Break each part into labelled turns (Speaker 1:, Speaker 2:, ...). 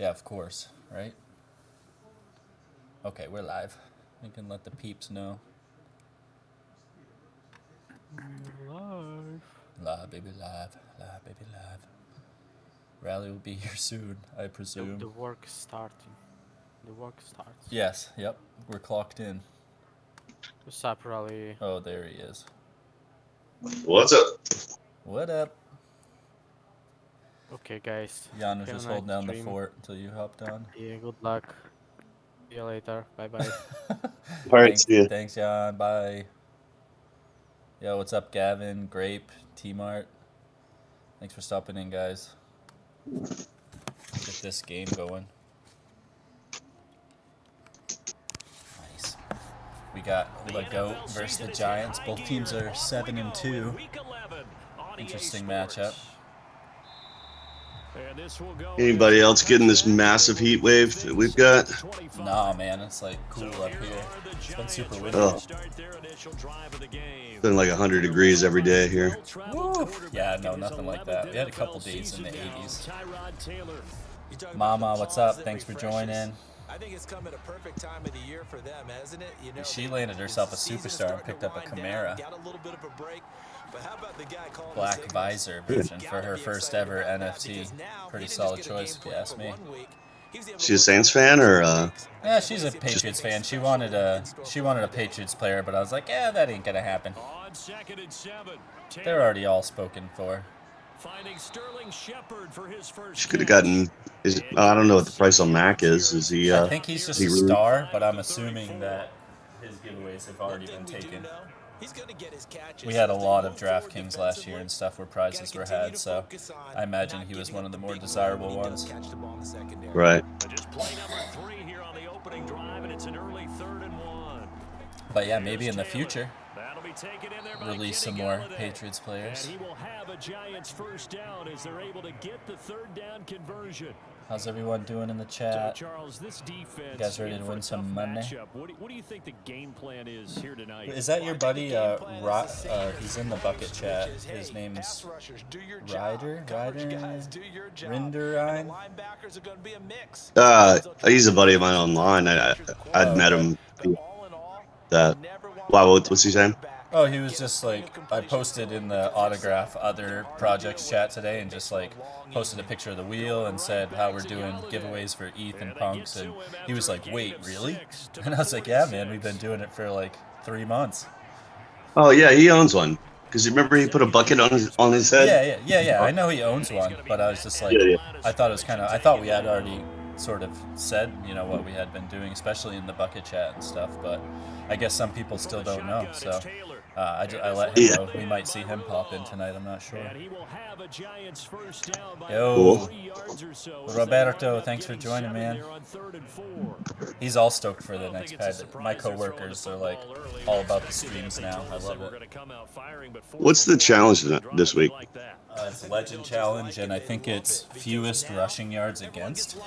Speaker 1: Yeah, of course, right? Okay, we're live. We can let the peeps know.
Speaker 2: Live.
Speaker 1: Live, baby, live. Live, baby, live. Rally will be here soon, I presume.
Speaker 2: The work is starting. The work starts.
Speaker 1: Yes, yep. We're clocked in.
Speaker 2: What's up, Rally?
Speaker 1: Oh, there he is.
Speaker 3: What's up?
Speaker 1: What up?
Speaker 2: Okay, guys.
Speaker 1: Jan was just holding down the fort until you hopped on.
Speaker 2: Yeah, good luck. See you later. Bye-bye.
Speaker 3: All right, see ya.
Speaker 1: Thanks, Jan. Bye. Yo, what's up, Gavin, Grape, T-Mart? Thanks for stopping in, guys. Get this game going. Nice. We got the GOAT versus the Giants. Both teams are 7-2. Interesting matchup.
Speaker 3: Anybody else getting this massive heat wave that we've got?
Speaker 1: Nah, man, it's like cool up here. It's been super windy.
Speaker 3: Oh. It's been like 100 degrees every day here.
Speaker 1: Woo. Yeah, no, nothing like that. We had a couple days in the 80s. Mama, what's up? Thanks for joining.
Speaker 4: I think it's come at a perfect time of the year for them, hasn't it? You know,
Speaker 1: she landed herself a superstar and picked up a Camara.
Speaker 4: Got a little bit of a break, but how about the guy calling
Speaker 1: Black visor version for her first ever NFT. Pretty solid choice, if you ask me.
Speaker 3: She a Saints fan or?
Speaker 1: Yeah, she's a Patriots fan. She wanted a Patriots player, but I was like, yeah, that ain't gonna happen. They're already all spoken for.
Speaker 3: She could have gotten. I don't know what the price on Mac is. Is he?
Speaker 1: I think he's just a star, but I'm assuming that his giveaways have already been taken. We had a lot of DraftKings last year and stuff where prizes were had, so I imagine he was one of the more desirable ones.
Speaker 3: Right.
Speaker 1: But yeah, maybe in the future, release some more Patriots players. How's everyone doing in the chat? You guys ready to win some money?
Speaker 5: What do you think the game plan is here tonight?
Speaker 1: Is that your buddy? He's in the bucket chat. His name's Rinderine?
Speaker 3: He's a buddy of mine online. I'd met him. Wow, what's he saying?
Speaker 1: Oh, he was just like, I posted in the autograph other projects chat today and just like posted a picture of the wheel and said how we're doing giveaways for ETH and Punks, and he was like, wait, really? And I was like, yeah, man, we've been doing it for like 3 months.
Speaker 3: Oh yeah, he owns one. Because you remember he put a bucket on his head?
Speaker 1: Yeah. I know he owns one, but I was just like, I thought it was I thought we had already sort of said, you know, what we had been doing, especially in the bucket chat and stuff, but I guess some people still don't know, so I let him know. We might see him pop in tonight, I'm not sure. Yo, Roberto, thanks for joining, man. He's all stoked for the next pad. My co-workers are like all about the streams now. I love it.
Speaker 3: What's the challenge this week?
Speaker 1: It's Legend Challenge, and I think it's fewest rushing yards against.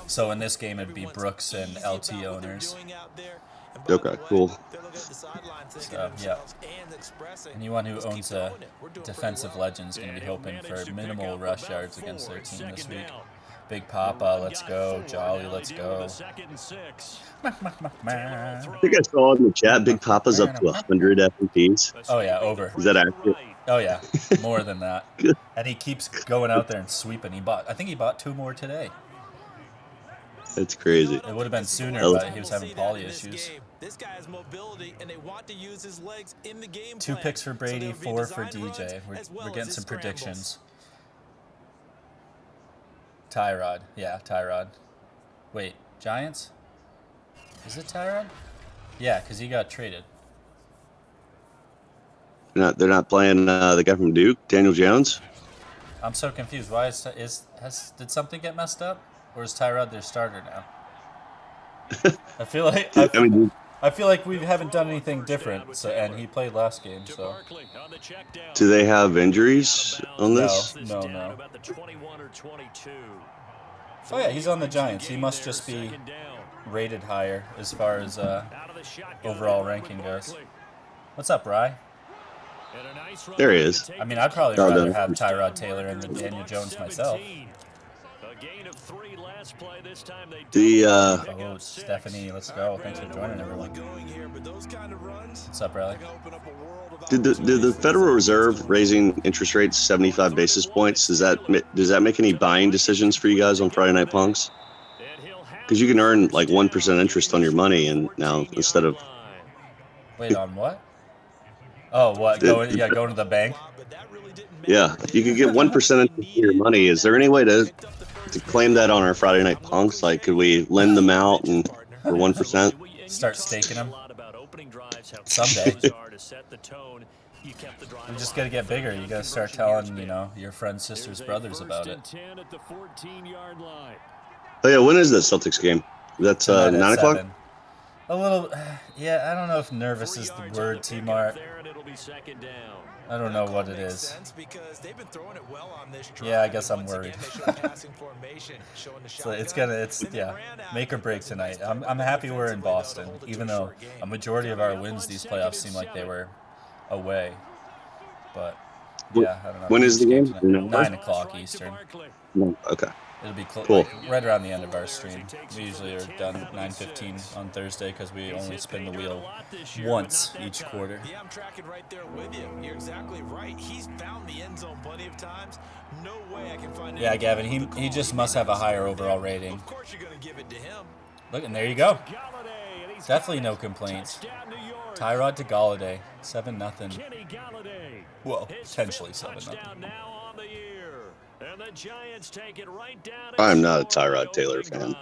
Speaker 1: So in this game, it'd be Brooks and LT owners.
Speaker 3: Okay, cool.
Speaker 1: So, yeah. Anyone who owns a defensive legend is going to be hoping for minimal rush yards against their team this week. Big Papa, let's go. Jolly, let's go.
Speaker 3: I think I saw in the chat, Big Papa's up to 100 FNPs.
Speaker 1: Oh yeah, over.
Speaker 3: Is that accurate?
Speaker 1: Oh yeah, more than that. And he keeps going out there and sweeping. I think he bought 2 more today.
Speaker 3: That's crazy.
Speaker 1: It would have been sooner, but he was having poly issues. 2 picks for Brady, 4 for DJ. We're getting some predictions. Tyrod. Yeah, Tyrod. Wait, Giants? Is it Tyrod? Yeah, because he got traded.
Speaker 3: They're not playing the guy from Duke, Daniel Jones?
Speaker 1: I'm so confused. Why did something get messed up? Or is Tyrod their starter now? I feel like we haven't done anything different. So, and he played last game. So,
Speaker 3: do they have injuries on this?
Speaker 1: No. Oh yeah, he's on the Giants. He must just be rated higher as far as overall ranking goes. What's up, Rye?
Speaker 3: There he is.
Speaker 1: I mean, I'd probably rather have Tyrod Taylor and Daniel Jones myself.
Speaker 5: gain of 3 last play. This time they
Speaker 1: Oh, Stephanie, let's go. Thanks for joining, everyone. What's up, Riley?
Speaker 3: Did the Federal Reserve raising interest rates 75 basis points, does that make any buying decisions for you guys on Friday Night Punks? Because you can earn like 1% interest on your money, and now instead of
Speaker 1: Wait, on what? Oh, what? Going to the bank?
Speaker 3: Yeah, you could get 1% interest on your money. Is there any way to claim that on our Friday Night Punks? Like, could we lend them out and for 1%?
Speaker 1: Start staking them someday. You just gotta get bigger. You gotta start telling, your friends, sisters, brothers about it.
Speaker 3: Oh yeah, when is that Celtics game? That's 9 o'clock.
Speaker 1: 7. A little, yeah. I don't know if nervous is the word, T-Mart. I don't know what it is. Yeah, I guess I'm worried. So it's make or break tonight. I'm happy we're in Boston, even though a majority of our wins these playoffs seem like they were away. But yeah, I don't know.
Speaker 3: When is the game?
Speaker 1: 9 o'clock Eastern.
Speaker 3: No, okay.
Speaker 1: It'll be
Speaker 3: cool.
Speaker 1: Like right around the end of our stream. We usually are done 9:15 on Thursday because we only spin the wheel once each quarter.
Speaker 4: Yeah, I'm tracking right there with you. You're exactly right. He's found the end zone plenty of times. No way I can find.
Speaker 1: Yeah, Gavin, he just must have a higher overall rating.
Speaker 4: Of course you're gonna give it to him.
Speaker 1: Look, and there you go. Definitely no complaints. Tyrod to Galladay, 7-0. Well, potentially 7-0.
Speaker 3: I'm not a Tyrod Taylor fan.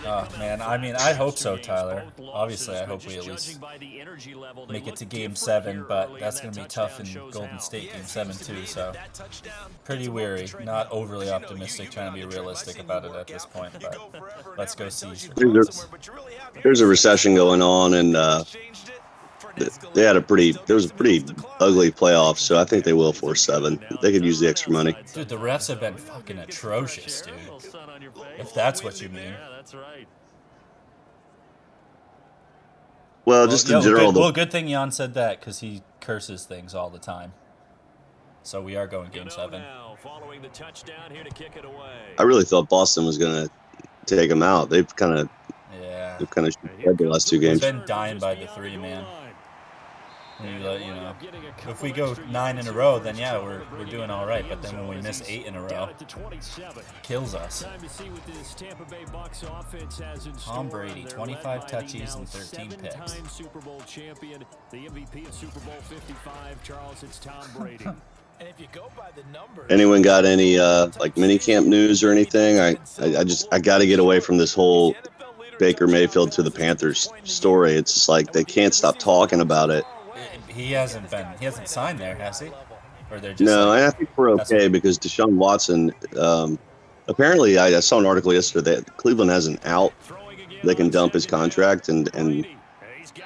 Speaker 1: Oh, man. I mean, I hope so, Tyler. Obviously, I hope we at least make it to Game 7, but that's going to be tough in Golden State Game 7, too, so pretty weary. Not overly optimistic, trying to be realistic about it at this point, but let's go see.
Speaker 3: There's a recession going on, and there was a pretty ugly playoff, so I think they will force 7. They could use the extra money.
Speaker 1: Dude, the refs have been fucking atrocious, dude. If that's what you mean.
Speaker 3: Well, just in general.
Speaker 1: Good thing Jan said that, because he curses things all the time. So we are going Game 7.
Speaker 3: I really thought Boston was going to take them out. They've kind of shit the last 2 games.
Speaker 1: They've been dying by the 3, man. If we go 9 in a row, then yeah, we're doing all right. But then when we miss 8 in a row, kills us. Tom Brady, 25 touches and 13 picks.
Speaker 3: Anyone got any like mini camp news or anything? I got to get away from this whole Baker Mayfield to the Panthers story. It's just like they can't stop talking about it.
Speaker 1: He hasn't signed there, has he? Or they're just
Speaker 3: no, I think we're okay because Deshaun Watson. Apparently, I saw an article yesterday that Cleveland has an out. They can dump his contract, and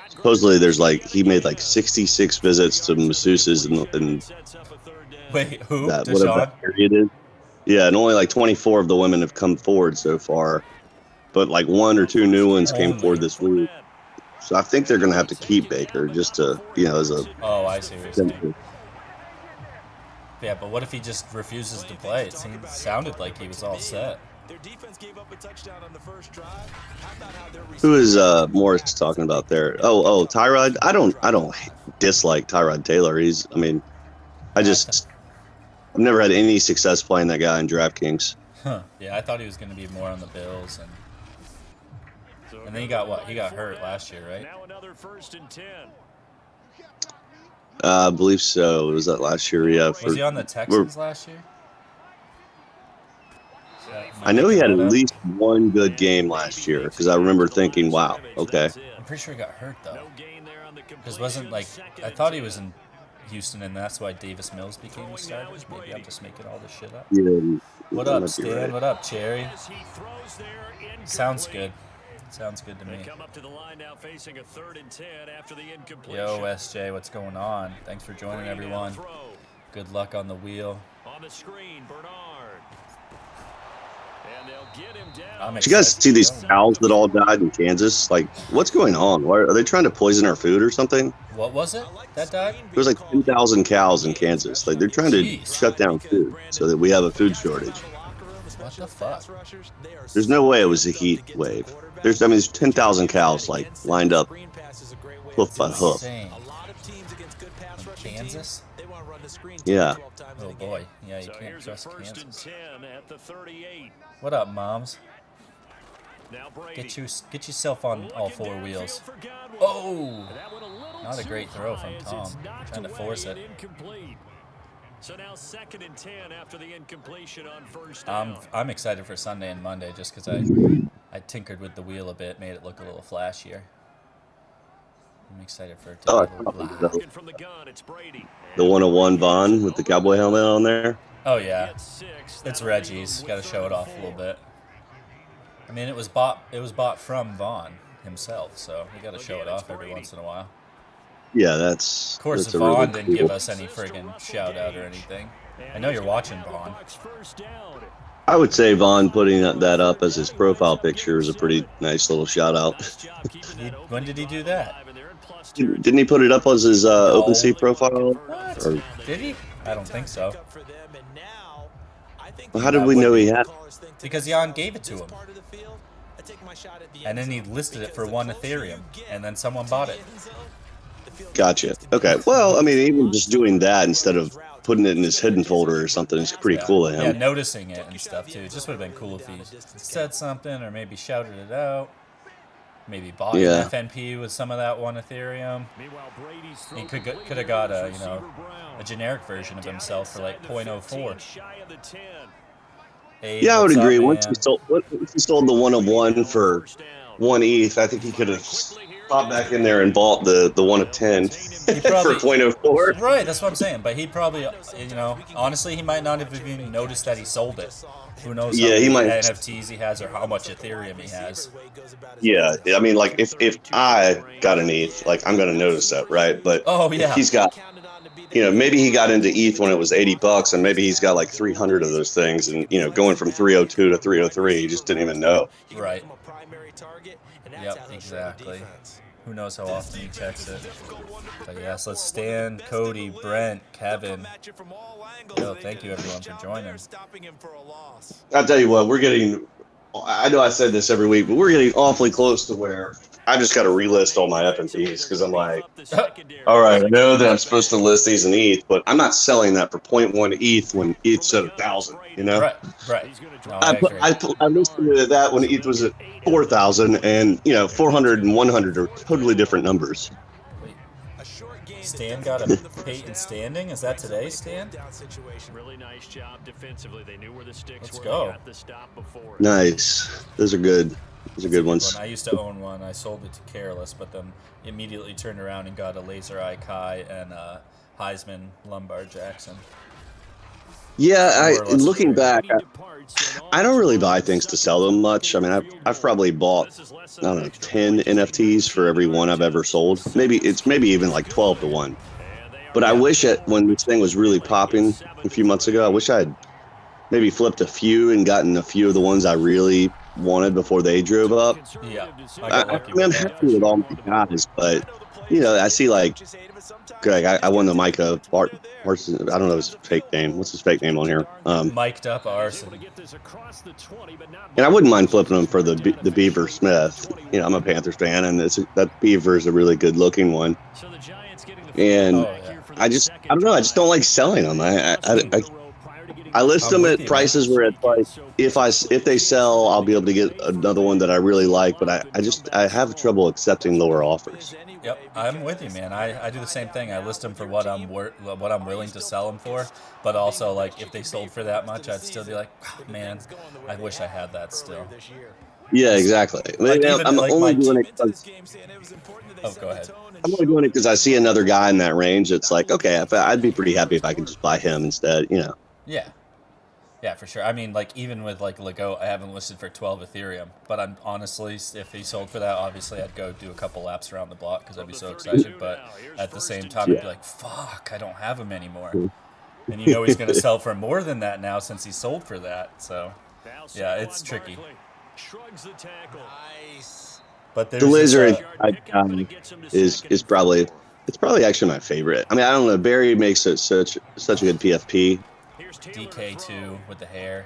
Speaker 3: supposedly there's he made 66 visits to masseuses and
Speaker 1: wait, who?
Speaker 3: That, whatever that period is. Yeah, and only 24 of the women have come forward so far, but 1 or 2 new ones came forward this week. So I think they're going to have to keep Baker just to, as a...
Speaker 1: Oh, I see what you're saying. Yeah, but what if he just refuses to play? It sounded like he was all set.
Speaker 3: Who is Morris talking about there? Oh, Tyrod? I don't dislike Tyrod Taylor. I've never had any success playing that guy in DraftKings.
Speaker 1: Huh. Yeah, I thought he was going to be more on the Bills and then he got what? He got hurt last year, right?
Speaker 5: Now another 1st and 10.
Speaker 3: I believe so. Was that last year? Yeah.
Speaker 1: Was he on the Texans last year?
Speaker 3: I know he had at least 1 good game last year because I remember thinking, wow, okay.
Speaker 1: I'm pretty sure he got hurt, though. Because wasn't I thought he was in Houston, and that's why Davis Mills became the starter. Maybe I'm just making all this shit up.
Speaker 3: Yeah,
Speaker 1: what up, Stan? Right. What up, Cherry? Sounds good. Sounds good to me. Yo, SJ, what's going on? Thanks for joining, everyone. Good luck on the wheel.
Speaker 5: On the screen, Bernard. And they'll get him down.
Speaker 3: Did you guys see these cows that all died in Kansas? Like, what's going on? Why, are they trying to poison our food or something?
Speaker 1: What was it that died?
Speaker 3: There's like 10,000 cows in Kansas. Like, they're trying to
Speaker 1: Jeez.
Speaker 3: shut down food so that we have a food shortage.
Speaker 1: What the fuck?
Speaker 3: There's no way it was a heat wave. There's 10,000 cows like lined up, hoof by hoof.
Speaker 1: Insane. Kansas?
Speaker 3: Yeah.
Speaker 1: Oh boy, yeah, you
Speaker 5: So
Speaker 1: can't
Speaker 5: here's a
Speaker 1: trust
Speaker 5: first and
Speaker 1: Kansas.
Speaker 5: 10 at the 38.
Speaker 1: What up, moms?
Speaker 5: Now Brady.
Speaker 1: Get yourself on all
Speaker 5: Looking
Speaker 1: four
Speaker 5: downfield
Speaker 1: wheels.
Speaker 5: for Godwin.
Speaker 1: Oh,
Speaker 5: That one a little
Speaker 1: not a
Speaker 5: too
Speaker 1: great throw from
Speaker 5: high as
Speaker 1: Tom.
Speaker 5: it's knocked
Speaker 1: Trying to
Speaker 5: away
Speaker 1: force
Speaker 5: and
Speaker 1: it.
Speaker 5: incomplete. So now 2nd and 10 after the incompletion on first down.
Speaker 1: I'm excited for Sunday and Monday just because I tinkered with the wheel a bit, made it look a little flashier. I'm excited for it to
Speaker 3: Oh, I
Speaker 1: be
Speaker 3: thought
Speaker 1: live.
Speaker 5: Looking from the gun, it's Brady.
Speaker 3: The 101 Vaughn with the cowboy helmet on there.
Speaker 1: Oh yeah,
Speaker 5: Gets 6.
Speaker 1: it's
Speaker 5: That'll
Speaker 1: Reggie's.
Speaker 5: leave
Speaker 1: Got to
Speaker 5: him
Speaker 1: show
Speaker 5: with
Speaker 1: it off a
Speaker 5: 3rd and
Speaker 1: little
Speaker 5: 4.
Speaker 1: bit. I mean, it was bought from Vaughn himself, so we got to show it off every once in a while.
Speaker 3: Yeah, that's.
Speaker 1: Of course,
Speaker 3: that's a
Speaker 1: Vaughn
Speaker 3: really
Speaker 1: didn't
Speaker 3: cool.
Speaker 1: give us any friggin' shout out or anything. I know you're watching Vaughn.
Speaker 3: I would say Vaughn putting that up as his profile picture is a pretty nice little shout out.
Speaker 1: When did he do that?
Speaker 3: Didn't he put it up as his OpenSea profile?
Speaker 1: What?
Speaker 3: Or,
Speaker 1: Did he? I don't think so.
Speaker 3: well, how did we know he had?
Speaker 1: Because Jan gave it to him. And then he listed it for 1 Ethereum, and then someone bought it.
Speaker 3: Gotcha. Okay. Well, I mean, even just doing that instead of putting it in his hidden folder or something is pretty cool of
Speaker 1: Yeah,
Speaker 3: him.
Speaker 1: noticing it and stuff too. It just would have been cool if he said something or maybe shouted it out. Maybe bought
Speaker 3: Yeah.
Speaker 1: an FNP with some of that 1 Ethereum. He could have got a a generic version of himself for like 0.04. Abe,
Speaker 3: Yeah, I would
Speaker 1: what's up,
Speaker 3: agree.
Speaker 1: man?
Speaker 3: Once he sold the 101 for 1 ETH, I think he could have popped back in there and bought the 1 of 10
Speaker 1: He probably-
Speaker 3: for 0.04.
Speaker 1: Right, that's what I'm saying. But he probably, honestly, he might not have even noticed that he sold it. Who knows how
Speaker 3: Yeah, he
Speaker 1: many
Speaker 3: might-
Speaker 1: NFTs he has or how much Ethereum he has.
Speaker 3: Yeah, I mean, like if I got an ETH, like I'm gonna notice that, right? But
Speaker 1: Oh,
Speaker 3: if
Speaker 1: yeah.
Speaker 3: he's got, maybe he got into ETH when it was $80, and maybe he's got like 300 of those things, and going from 302 to 303, he just didn't even know.
Speaker 1: Right. Yep, exactly. Who knows how often he checks it. But yes, let's Stan, Cody, Brent, Kevin. Yo, thank you everyone for joining.
Speaker 3: I'll tell you what, we're getting. I know I said this every week, but we're getting awfully close to where I just got to relist all my FNPs because I'm like, all right, I know that I'm supposed to list these in ETH, but I'm not selling that for 0.1 ETH when ETH's at 1,000.
Speaker 1: Right. No, I agree.
Speaker 3: I listed that when ETH was at 4,000, and 400 and 100 are totally different numbers.
Speaker 1: Wait, Stan got a Peyton standing? Is that today, Stan?
Speaker 5: Really nice job defensively. They knew where the sticks
Speaker 1: Let's
Speaker 5: were.
Speaker 1: go.
Speaker 5: They got the stop before.
Speaker 3: Nice. Those are good. Those are good ones.
Speaker 1: I used to own one. I sold it to Careless, but then immediately turned around and got a Laser Eye Kai and Heisman Lumbar Jackson.
Speaker 3: Yeah,
Speaker 1: More or less
Speaker 3: looking
Speaker 1: fair.
Speaker 3: back, I don't really buy things to sell them much. I mean, I've probably bought, I don't know, 10 NFTs for every one I've ever sold. Maybe even like 12 to 1. But I wish when this thing was really popping a few months ago, I wish I had maybe flipped a few and gotten a few of the ones I really wanted before they drove up.
Speaker 1: Yeah, I
Speaker 3: I
Speaker 1: got lucky
Speaker 3: mean, I'm
Speaker 1: with that.
Speaker 3: happy with all my guys, but I see like Greg. I won the Micah Arson. I don't know his fake name. What's his fake name on here?
Speaker 1: Mic'd up Arson.
Speaker 3: And I wouldn't mind flipping them for the Beaver Smith. I'm a Panthers fan, and that Beaver is a really good looking one. And
Speaker 1: Oh, yeah.
Speaker 3: I don't know. I just don't like selling them. I list them
Speaker 1: with
Speaker 3: at
Speaker 1: you,
Speaker 3: prices where it's like if they sell, I'll be able to get another one that I really like. But I have trouble accepting lower offers.
Speaker 1: Yep, I'm with you, man. I do the same thing. I list them for what I'm willing to sell them for, but also like if they sold for that much, I'd still be like, oh, man, I wish I had that still.
Speaker 3: Yeah, exactly.
Speaker 1: Like even,
Speaker 3: I'm
Speaker 1: like,
Speaker 3: only
Speaker 1: my-
Speaker 3: doing it.
Speaker 1: Oh, go ahead.
Speaker 3: I'm only doing it because I see another guy in that range. It's like, okay, I'd be pretty happy if I could just buy him instead.
Speaker 1: Yeah, for sure. I mean, like even with like Lego, I haven't listed for 12 Ethereum, but I'm honestly, if he sold for that, obviously I'd go do a couple laps around the block because I'd be so excited. But at the same time, I'd be like, fuck, I don't have him anymore. And he's gonna sell for more than that now since he sold for that. So Yeah, it's tricky.
Speaker 5: Shrugs the tackle.
Speaker 4: Nice.
Speaker 1: But there's
Speaker 3: The laser
Speaker 1: this,
Speaker 3: is probably actually my favorite. I mean, I don't know. Barry makes such a good PFP.
Speaker 1: DK2 with the hair.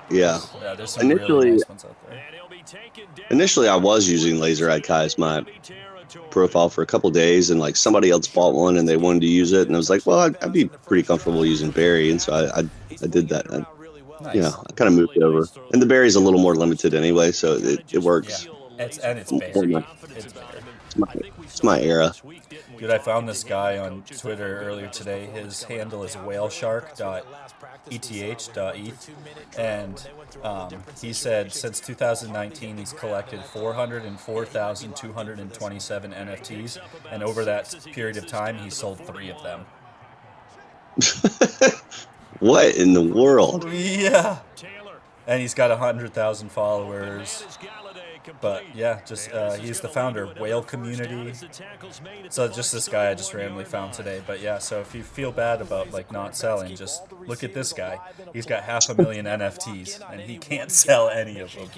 Speaker 3: Yeah.
Speaker 1: Yeah, there's some really nice ones out there.
Speaker 3: Initially, I was using Laser Eye Kai as my profile for a couple days, and like somebody else bought one and they wanted to use it, and I was like, well, I'd be pretty comfortable using Barry, and so I did that.
Speaker 1: Nice.
Speaker 3: I kind of moved over, and the Barry's a little more limited anyway, so it works.
Speaker 1: Yeah. It's Barry.
Speaker 3: It's my era.
Speaker 1: Dude, I found this guy on Twitter earlier today. His handle is whaleshark.eth.eth, and he said since 2019 he's collected 404,227 NFTs, and over that period of time he sold 3 of them.
Speaker 3: What in the world?
Speaker 1: Yeah. And he's got 100,000 followers. But yeah, just he's the founder of Whale Community. So just this guy I just randomly found today. But yeah, so if you feel bad about like not selling, just look at this guy. He's got 500,000 NFTs and he can't sell any of them.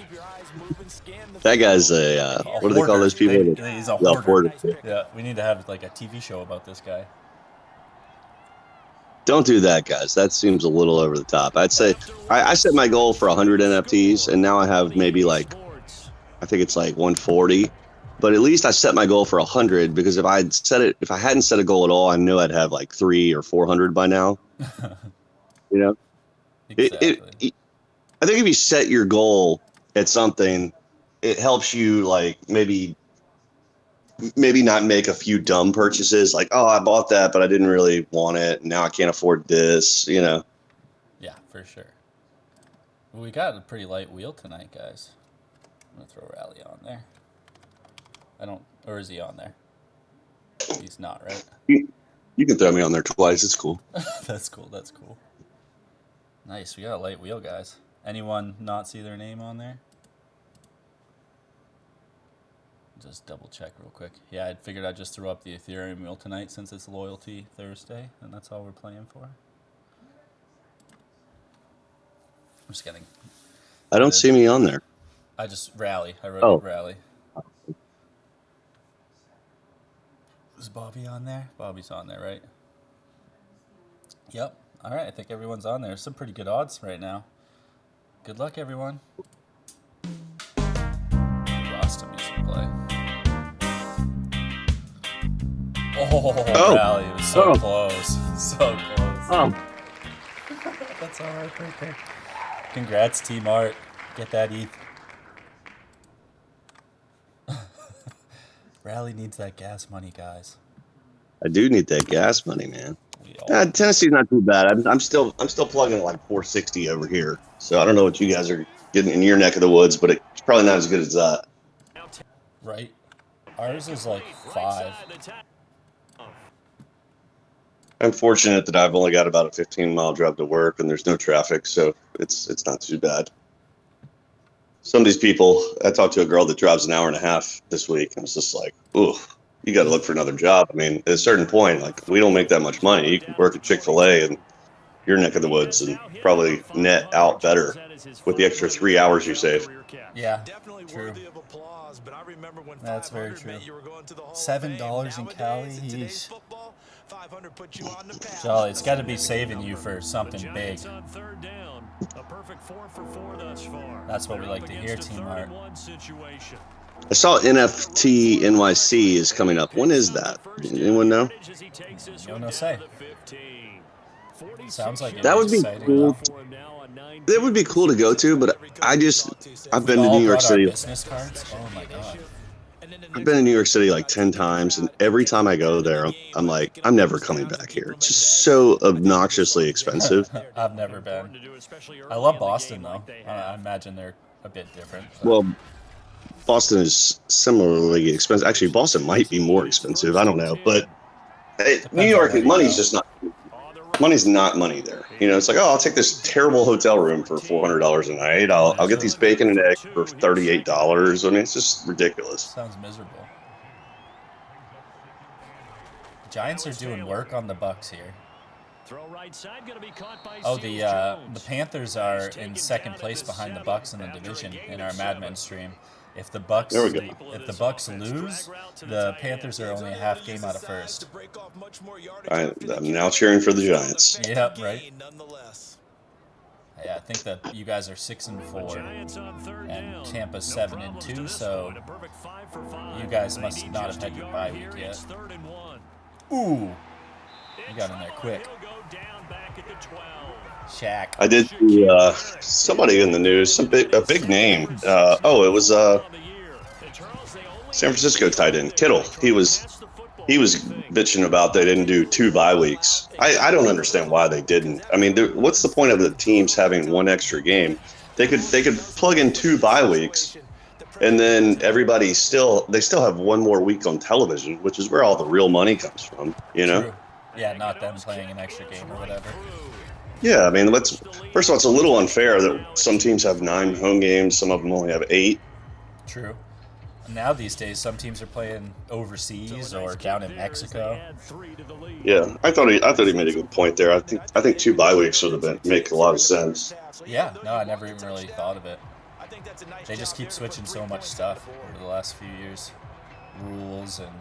Speaker 3: That guy's a what do they call those people?
Speaker 1: He's a hoarder. Yeah, we need to have like a TV show about this guy.
Speaker 3: Don't do that, guys. That seems a little over the top. I'd say I set my goal for 100 NFTs, and now I have maybe like, I think it's like 140. But at least I set my goal for 100, because if I hadn't set a goal at all, I knew I'd have like 300 or 400 by now. You know,
Speaker 1: Exactly.
Speaker 3: I think if you set your goal at something, it helps you like maybe not make a few dumb purchases like, oh, I bought that, but I didn't really want it. And now I can't afford this, you know?
Speaker 1: Yeah, for sure. Well, we got a pretty light wheel tonight, guys. I'm going to throw Rally on there. Or is he on there? He's not, right?
Speaker 3: You can throw me on there twice. It's cool.
Speaker 1: That's cool. Nice. We got a light wheel, guys. Anyone not see their name on there? Just double check real quick. Yeah, I figured I'd just throw up the Ethereum wheel tonight since it's Loyalty Thursday, and that's all we're playing for. I'm just kidding.
Speaker 3: I don't see me on there.
Speaker 1: I just Rally. I wrote Rally. Is Bobby on there? Bobby's on there, right? Yep. All right. I think everyone's on there. Some pretty good odds right now. Good luck, everyone. Rasta music play. Oh, Rally. It was so close. So close.
Speaker 3: Oh.
Speaker 1: That's all right there. Congrats, Team Art. Get that ETH. Rally needs that gas money, guys.
Speaker 3: I do need that gas money, man. Tennessee's not too bad. I'm still plugging at like 460 over here. So I don't know what you guys are getting in your neck of the woods, but it's probably not as good as that.
Speaker 1: Right. Ours is like 5.
Speaker 3: I'm fortunate that I've only got about a 15-mile drive to work, and there's no traffic, so it's not too bad. Some of these people, I talked to a girl that drives an hour and a half this week, and it's just like, ooh, you got to look for another job. I mean, at a certain point, like, we don't make that much money. You can work at Chick-fil-A in your neck of the woods and probably net out better with the extra 3 hours you save.
Speaker 1: Yeah, true. That's very true. $7 in Cali. Yeesh. Jolly, it's got to be saving you for something big. That's what we like to hear, Team Art.
Speaker 3: I saw NFT NYC is coming up. When is that? Anyone know?
Speaker 1: No say. Sounds like
Speaker 3: that would be cool. It would be cool to go to, but I've been to New York City.
Speaker 1: Business cards? Oh my god.
Speaker 3: I've been in New York City like 10 times, and every time I go there, I'm like, I'm never coming back here. It's just so obnoxiously expensive.
Speaker 1: I've never been. I love Boston, though. I imagine they're a bit different. But.
Speaker 3: Well, Boston is similarly expensive. Actually, Boston might be more expensive. I don't know. But New York, money's not money there. You know, it's like, oh, I'll take this terrible hotel room for $400 a night. I'll get these bacon and eggs for $38. I mean, it's just ridiculous.
Speaker 1: Sounds miserable. Giants are doing work on the Bucs here.
Speaker 5: Throw right side, gonna be caught by
Speaker 1: Oh,
Speaker 5: Seals
Speaker 1: the
Speaker 5: Jones.
Speaker 1: Panthers are in second place behind the Bucs in the division in our Madden stream. If the
Speaker 3: There we
Speaker 1: Bucs
Speaker 3: go.
Speaker 1: lose, the Panthers are only a half game out of first.
Speaker 3: I'm now cheering for the Giants.
Speaker 1: Yep, right. Yeah, I think that you guys are 6-4,
Speaker 5: Giants on third
Speaker 1: and
Speaker 5: down.
Speaker 1: Tampa's
Speaker 5: No
Speaker 1: 7-2.
Speaker 5: problems to this
Speaker 1: So
Speaker 5: one. A perfect 5 for 5.
Speaker 1: you guys
Speaker 5: They
Speaker 1: must
Speaker 5: need
Speaker 1: not
Speaker 5: just
Speaker 1: have had
Speaker 5: a
Speaker 1: your
Speaker 5: yard
Speaker 1: bye
Speaker 5: here.
Speaker 1: week yet.
Speaker 5: It's 3rd and 1.
Speaker 1: Ooh, you got in there quick.
Speaker 5: He'll go down back at the 12.
Speaker 1: Shaq.
Speaker 3: I did see somebody in the news, a big name. It was San Francisco tight end Kittle. He was bitching about they didn't do 2 bye weeks. I don't understand why they didn't. I mean, what's the point of the teams having 1 extra game? They could plug in 2 bye weeks, and then they still have 1 more week on television, which is where all the real money comes from. You know?
Speaker 1: True. Yeah, not them playing an extra game or whatever.
Speaker 3: Yeah, I mean, first of all, it's a little unfair that some teams have 9 home games, some of them only have 8.
Speaker 1: True. Now these days, some teams are playing overseas or down in Mexico.
Speaker 3: Yeah, I thought he made a good point there. I think 2 bye weeks would have make a lot of sense.
Speaker 1: Yeah, no, I never even really thought of it. They just keep switching so much stuff over the last few years. Rules and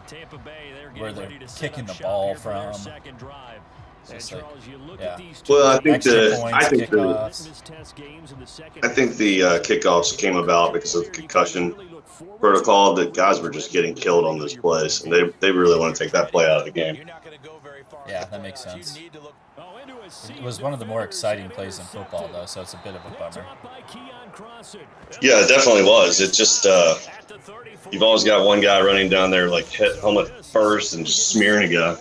Speaker 1: where they're kicking the ball from. It's just like, yeah.
Speaker 3: Well, I think
Speaker 1: Extra
Speaker 3: the
Speaker 1: points, kickoffs.
Speaker 3: Kickoffs came about because of the concussion protocol. That guys were just getting killed on those plays, and they really want to take that play out of the game.
Speaker 1: Yeah, that makes sense. It was one of the more exciting plays in football, though, so it's a bit of a bummer.
Speaker 3: Yeah, it definitely was. It just you've always got one guy running down there like hit helmet first and just smearing a guy.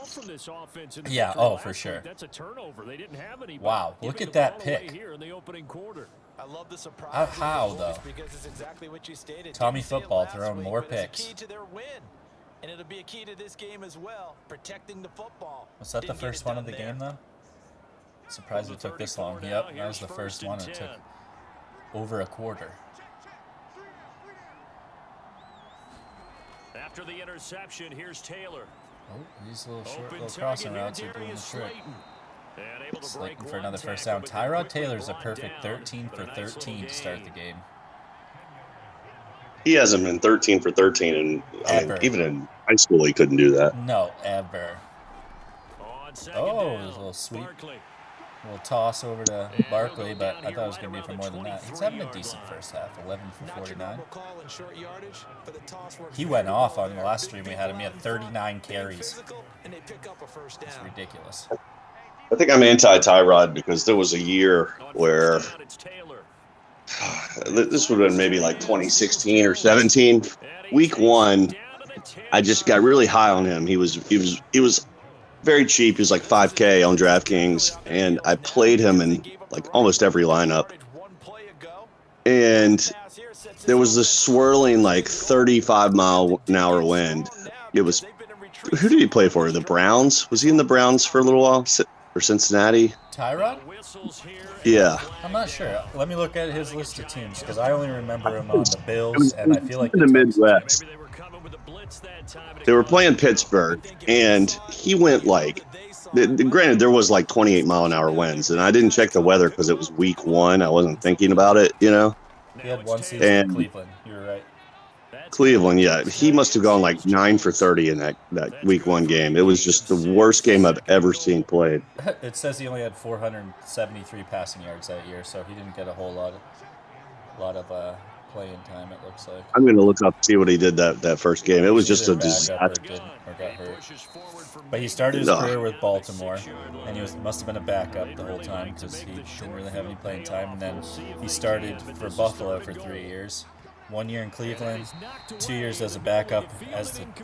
Speaker 1: Yeah, oh, for sure. Wow, look at that pick. How though? Tommy Football throwing more picks.
Speaker 4: And it'll be a key to this game as well, protecting the football.
Speaker 1: Was that the first one of the game, though? Surprised it took this long. Yep, that was the first one. It took over a quarter.
Speaker 5: After the interception, here's Taylor.
Speaker 1: Oh, these little crossing routes are doing the trick. Slayton for another first down. Tyrod Taylor's a perfect 13 for 13 to start the game.
Speaker 3: He hasn't been 13 for 13, and I mean, even in high school he couldn't do that.
Speaker 1: No, ever. Oh, there's a little sweep. A little toss over to Barkley, but I thought it was going to be for more than that. He's having a decent first half, 11 for 49. He went off on the last stream we had him. He had 39 carries. It's ridiculous.
Speaker 3: I think I'm anti-Tyrod because there was a year where this would have been maybe like 2016 or 17. Week 1, I just got really high on him. He was very cheap. He was like $5K on DraftKings, and I played him in like almost every lineup. And there was this swirling like 35-mile-an-hour wind. It was, who did he play for? The Browns? Was he in the Browns for a little while? For Cincinnati?
Speaker 1: Tyrod?
Speaker 3: Yeah.
Speaker 1: I'm not sure. Let me look at his list of teams because I only remember him on the Bills, and I feel like
Speaker 3: in the Midwest. They were playing Pittsburgh, and he went like, granted, there was like 28-mile-an-hour winds, and I didn't check the weather because it was week 1. I wasn't thinking about it, you know?
Speaker 1: He had one season in Cleveland. You were right.
Speaker 3: Cleveland, yeah. He must have gone like 9 for 30 in that week 1 game. It was just the worst game I've ever seen played.
Speaker 1: It says he only had 473 passing yards that year, so he didn't get a whole lot of playing time, it looks like.
Speaker 3: I'm going to look up and see what he did that first game. It was just a disaster.
Speaker 1: Or got hurt. But he started his career with Baltimore, and he must have been a backup the whole time because he didn't really have any playing time. And then he started for Buffalo for 3 years. 1 year in Cleveland, 2 years as a backup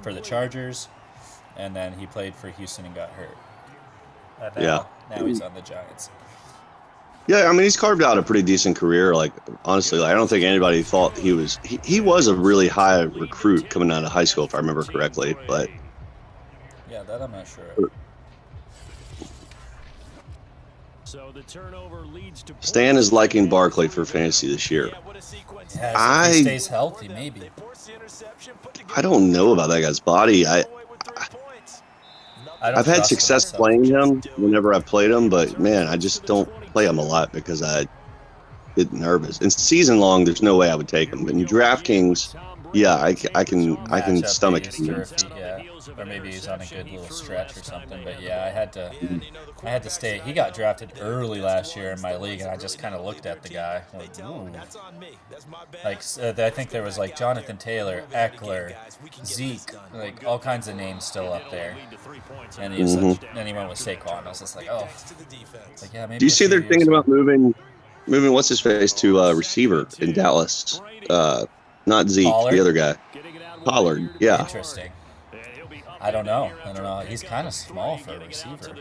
Speaker 1: for the Chargers, and then he played for Houston and got hurt. Now he's on the Giants.
Speaker 3: Yeah, I mean, he's carved out a pretty decent career. Like, honestly, I don't think anybody thought he was a really high recruit coming out of high school, if I remember correctly. But
Speaker 1: yeah, that I'm not sure.
Speaker 5: So the turnover leads to
Speaker 3: Stan is liking Barkley for fantasy this year.
Speaker 1: Yeah, if he stays healthy, maybe.
Speaker 3: I don't know about that guy's body. I've had success playing him whenever I've played him, but man, I just don't play him a lot because I get nervous. In season long, there's no way I would take him. But in DraftKings, yeah, I can stomach him.
Speaker 1: Yeah, or maybe he's on a good little stretch or something. But yeah, I had to stay. He got drafted early last year in my league, and I just kind of looked at the guy like, ooh. Like I think there was like Jonathan Taylor, Eckler, Zeke, like all kinds of names still up there. And then he went with Saquon. I was just like, oh, like yeah, maybe.
Speaker 3: Do you see they're thinking about moving what's his face to receiver in Dallas? Not Zeke, the other guy, Pollard. Yeah.
Speaker 1: Interesting. I don't know. He's kind of small for a receiver.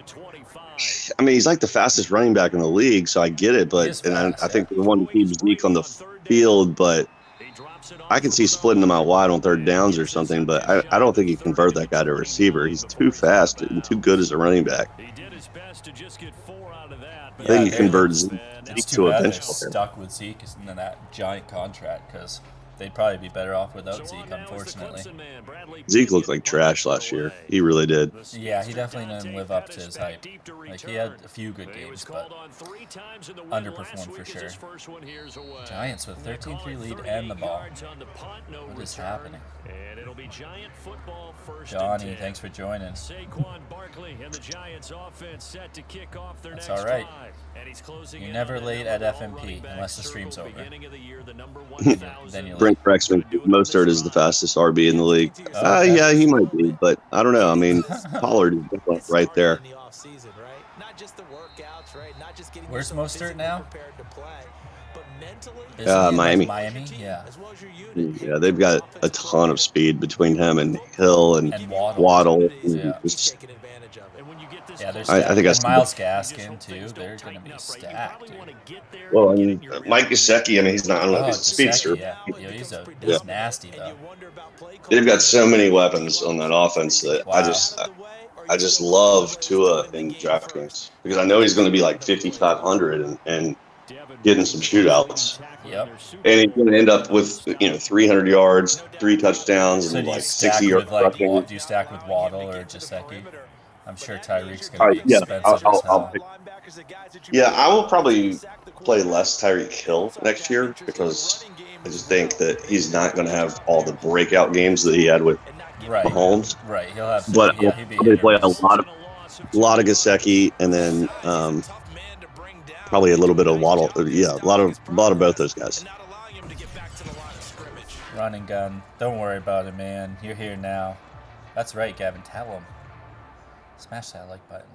Speaker 3: I mean, he's like the fastest running back in the league, so I get it. But I think they want to keep Zeke on the field, but I can see splitting him out wide on third downs or something. But I don't think he can convert that guy to a receiver. He's too fast and too good as a running back. I think he converts Zeke to a bench player.
Speaker 1: Stuck with Zeke in that giant contract because they'd probably be better off without Zeke, unfortunately.
Speaker 3: Zeke looked like trash last year. He really did.
Speaker 1: Yeah, he definitely didn't live up to his hype. Like, he had a few good games, but underperformed for sure. Giants with 13-3 lead and the ball. What is happening? Johnny, thanks for joining. That's all right. You're never late at FNP unless the stream's over. Then you'll
Speaker 3: Brent Brexman, Mostert is the fastest RB in the league.
Speaker 1: Okay.
Speaker 3: Yeah, he might be, but I don't know. I mean, Pollard is definitely right there.
Speaker 1: Where's Mostert now?
Speaker 3: Miami.
Speaker 1: Miami, yeah.
Speaker 3: Yeah, they've got a ton of speed between him and Hill and Waddle.
Speaker 1: Yeah. Yeah, they're stacked.
Speaker 3: I think
Speaker 1: and Myles Gaskin too. They're going to be stacked. Dude.
Speaker 3: Well, I mean, Mike Gesicki. I mean, he's not. I don't know if he's a speedster.
Speaker 1: Yeah, he's nasty though.
Speaker 3: They've got so many weapons on that offense that I just love Tua in DraftKings because I know he's going to be like 5,500 and getting some shootouts.
Speaker 1: Yep.
Speaker 3: And he's going to end up with 300 yards, 3 touchdowns,
Speaker 1: So
Speaker 3: and
Speaker 1: do you
Speaker 3: like
Speaker 1: stack
Speaker 3: 60 yards.
Speaker 1: do you stack with Waddle or Gesicki? I'm sure Tyreek's going to be expensive as hell.
Speaker 3: I will probably play less Tyreek Hill next year because I just think that he's not going to have all the breakout games that he had with Mahomes.
Speaker 1: Right. He'll have.
Speaker 3: But
Speaker 1: yeah,
Speaker 3: I'll probably play a lot of Gesicki and then probably a little bit of Waddle. Yeah, a lot of both those guys.
Speaker 1: Run and gun. Don't worry about it, man. You're here now. That's right, Gavin. Tell him. Smash that like button.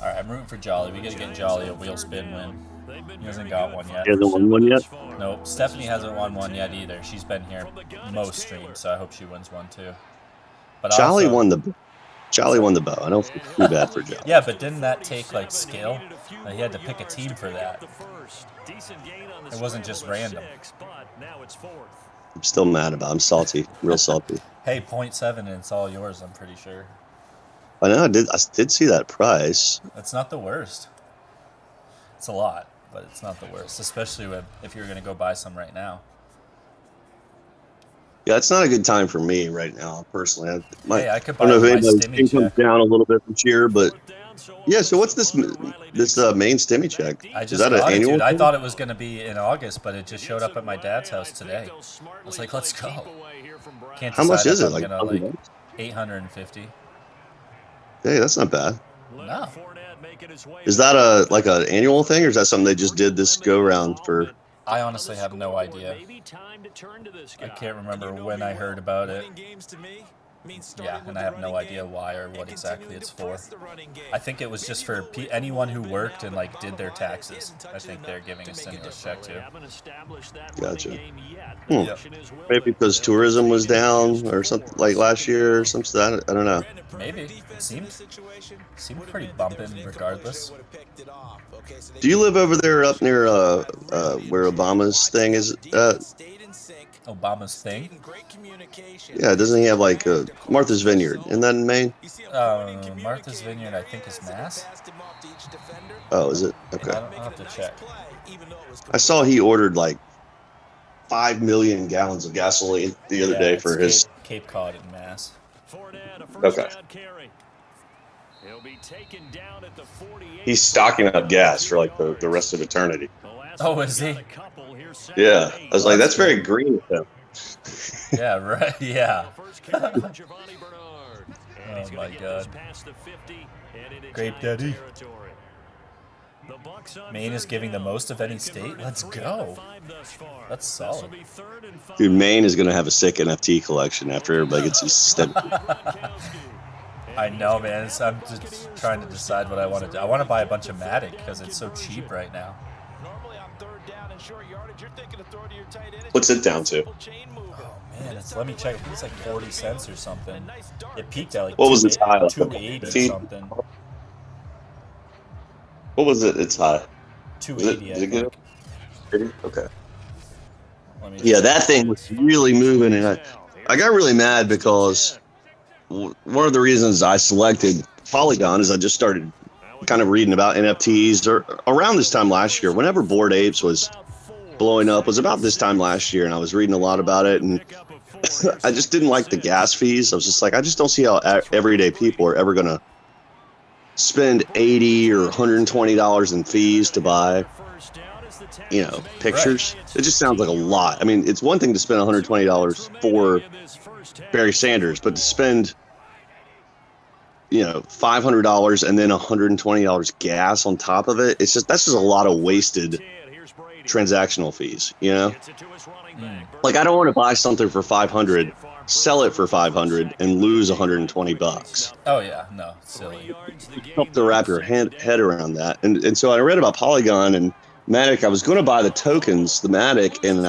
Speaker 1: All right, I'm rooting for Jolly. We gotta get Jolly a wheel spin win. He hasn't got one yet.
Speaker 3: He hasn't won one yet?
Speaker 1: Nope. Stephanie hasn't won one yet either. She's been here most streams, so I hope she wins one too. But
Speaker 3: Jolly won the bow. I don't feel too bad for Jolly.
Speaker 1: Yeah, but didn't that take like skill? Like, he had to pick a team for that. It wasn't just random.
Speaker 3: I'm still mad about it. I'm salty. Real salty.
Speaker 1: Hey, 0.7 and it's all yours, I'm pretty sure.
Speaker 3: I know. I did see that price.
Speaker 1: It's not the worst. It's a lot, but it's not the worst, especially if you're going to go buy some right now.
Speaker 3: Yeah, it's not a good time for me right now, personally.
Speaker 1: I could buy
Speaker 3: I don't know if
Speaker 1: my
Speaker 3: anybody's
Speaker 1: stimmy
Speaker 3: income
Speaker 1: check.
Speaker 3: down a little bit this year, but yeah. So what's this main stimmy check?
Speaker 1: I just
Speaker 3: Is that an
Speaker 1: got it,
Speaker 3: annual
Speaker 1: dude. I
Speaker 3: thing?
Speaker 1: thought it was going to be in August, but it just showed up at my dad's house today. I was like, let's go. Can't
Speaker 3: How much
Speaker 1: decide
Speaker 3: is
Speaker 1: if
Speaker 3: it?
Speaker 1: I'm
Speaker 3: Like
Speaker 1: gonna,
Speaker 3: $100?
Speaker 1: 850.
Speaker 3: Hey, that's not bad.
Speaker 1: No.
Speaker 3: Is that an annual thing, or is that something they just did this go round for?
Speaker 1: I honestly have no idea. I can't remember when I heard about it. Yeah, and I have no idea why or what exactly it's for. I think it was just for anyone who worked and like did their taxes. I think they're giving a stimulus check too.
Speaker 3: Gotcha. Maybe because tourism was down or something like last year or something. I don't know.
Speaker 1: Maybe. It seemed pretty bumping regardless.
Speaker 3: Do you live over there up near where Obama's thing is at?
Speaker 1: Obama's thing?
Speaker 3: Yeah, doesn't he have like Martha's Vineyard? Isn't that in Maine?
Speaker 1: Martha's Vineyard, I think, is Mass.
Speaker 3: Oh, is it? Okay.
Speaker 1: I'll have to check.
Speaker 3: I saw he ordered like 5 million gallons of gasoline the other day for his.
Speaker 1: Cape Cod in mass.
Speaker 3: Okay. He's stocking up gas for like the rest of eternity.
Speaker 1: Oh, is he?
Speaker 3: Yeah. I was like, that's very green of him.
Speaker 1: Yeah, right. Yeah. Oh my God. Grape Daddy. Maine is giving the most of any state. Let's go. That's solid.
Speaker 3: Dude, Maine is going to have a sick NFT collection after everybody gets these steps.
Speaker 1: I know, man. I'm just trying to decide what I want to do. I want to buy a bunch of Madden because it's so cheap right now.
Speaker 3: What's it down to?
Speaker 1: Oh man, let me check. I think it's like 40 cents or something. It peaked at like
Speaker 3: what was its high?
Speaker 1: 280 or something.
Speaker 3: What was it? Its high?
Speaker 1: 280.
Speaker 3: Is it good? Okay.
Speaker 1: Yeah,
Speaker 3: that thing was really moving, and I got really mad because one of the reasons I selected Polygon is I just started kind of reading about NFTs or around this time last year. Whenever Bored Apes was blowing up, was about this time last year, and I was reading a lot about it, and I just didn't like the gas fees. I was just like, I just don't see how everyday people are ever going to spend $80 or $120 in fees to buy, pictures. Right. It just sounds like a lot. I mean, it's one thing to spend $120 for Barry Sanders, but to spend, $500 and then $120 gas on top of it, that's just a lot of wasted transactional fees, Like, I don't want to buy something for $500, sell it for $500, and lose $120.
Speaker 1: Oh yeah, no, silly.
Speaker 3: Help to wrap your head around that. And so I read about Polygon and Matic. I was going to buy the tokens, the Matic, and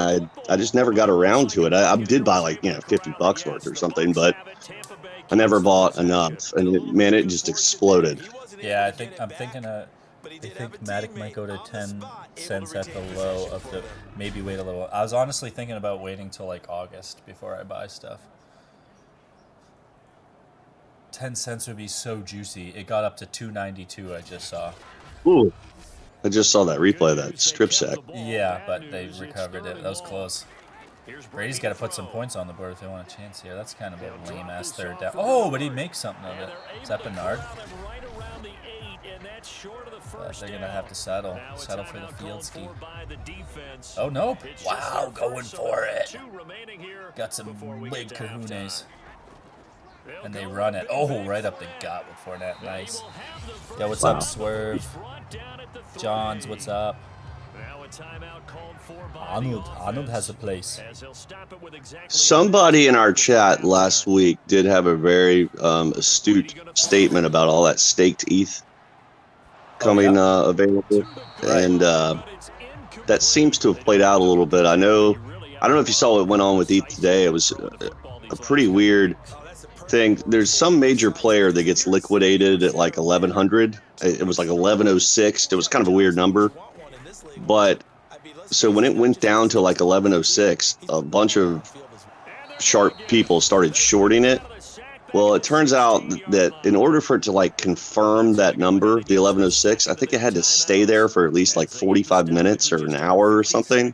Speaker 3: I just never got around to it. I did buy like $50 worth or something, but I never bought enough, and it just exploded.
Speaker 1: Yeah, I think Matic might go to 10 cents at the low of the, maybe wait a little. I was honestly thinking about waiting till like August before I buy stuff. 10 cents would be so juicy. It got up to $2.92, I just saw.
Speaker 3: Ooh. I just saw that replay of that strip sack.
Speaker 1: Yeah, but they recovered it. That was close. Brady's got to put some points on the board if they want a chance here. That's kind of a lame-ass third down. Oh, but he makes something of it. Is that Bernard? They're going to have to settle for the field ski. Oh, nope. Wow, going for it. Got some big kahunas. And they run it. Oh, right up the gut with Fournette. Nice. Yo, what's up, Swerve? Johns, what's up? Arnold has a place.
Speaker 3: Somebody in our chat last week did have a very astute statement about all that staked ETH coming available, and that seems to have played out a little bit. I don't know if you saw what went on with ETH today. It was a pretty weird thing. There's some major player that gets liquidated at like 1100. It was like 1106. It was kind of a weird number, but so when it went down to like 1106, a bunch of sharp people started shorting it. Well, it turns out that in order for it to like confirm that number, the 1106, I think it had to stay there for at least like 45 minutes or an hour or something,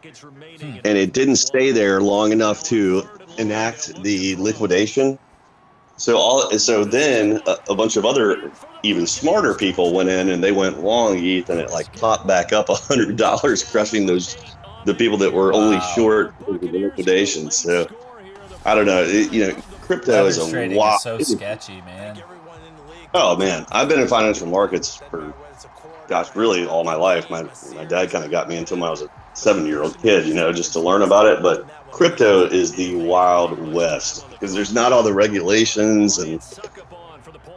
Speaker 3: and it didn't stay there long enough to enact the liquidation. So then a bunch of other even smarter people went in and they went long ETH, and it like popped back up $100, crushing the people that were only short the liquidation. So I don't know. Crypto is a wild.
Speaker 1: So sketchy, man.
Speaker 3: Oh man, I've been in financial markets for, really all my life. My dad kind of got me into when I was a 7-year-old kid, just to learn about it. But crypto is the Wild West because there's not all the regulations, and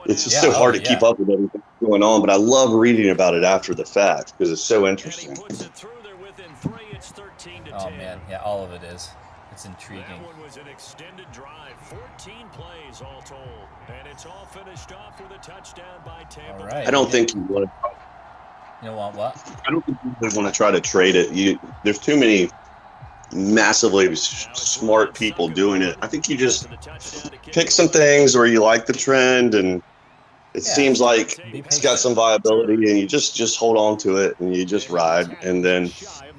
Speaker 3: it's just so hard to keep up with everything going on. But I love reading about it after the fact because it's so interesting.
Speaker 1: Oh man, yeah, all of it is. It's intriguing.
Speaker 5: That one was an extended drive, 14 plays all told, and it's all finished off with a touchdown by Tampa.
Speaker 1: All right.
Speaker 3: I don't think you want.
Speaker 1: You don't want what?
Speaker 3: I don't think you really want to try to trade it. There's too many massively smart people doing it. I think you just pick some things where you like the trend and It seems like
Speaker 1: Be
Speaker 3: it's got some viability, and you just hold on to it, and you just ride. And then,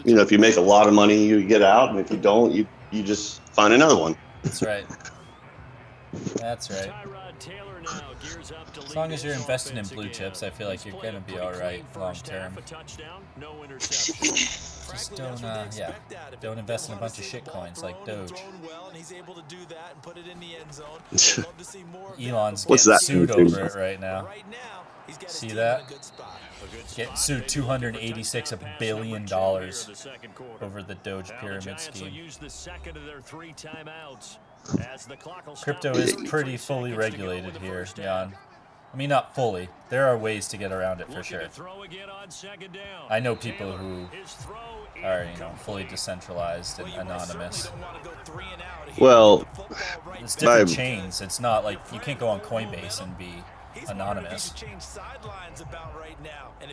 Speaker 3: if you make a lot of money, you get out, and if you don't, you just find another one.
Speaker 1: That's right. That's right. As long as you're investing in blue chips, I feel like you're gonna be all right long term. Just don't invest in a bunch of shit coins like Doge. Elon's getting sued over it right now. See that? Getting sued $286 billion over the Doge pyramid scheme. Crypto is pretty fully regulated here, Jan. I mean, not fully. There are ways to get around it for sure. I know people who are, fully decentralized and anonymous.
Speaker 3: Well,
Speaker 1: it's different chains. It's not like you can't go on Coinbase and be anonymous.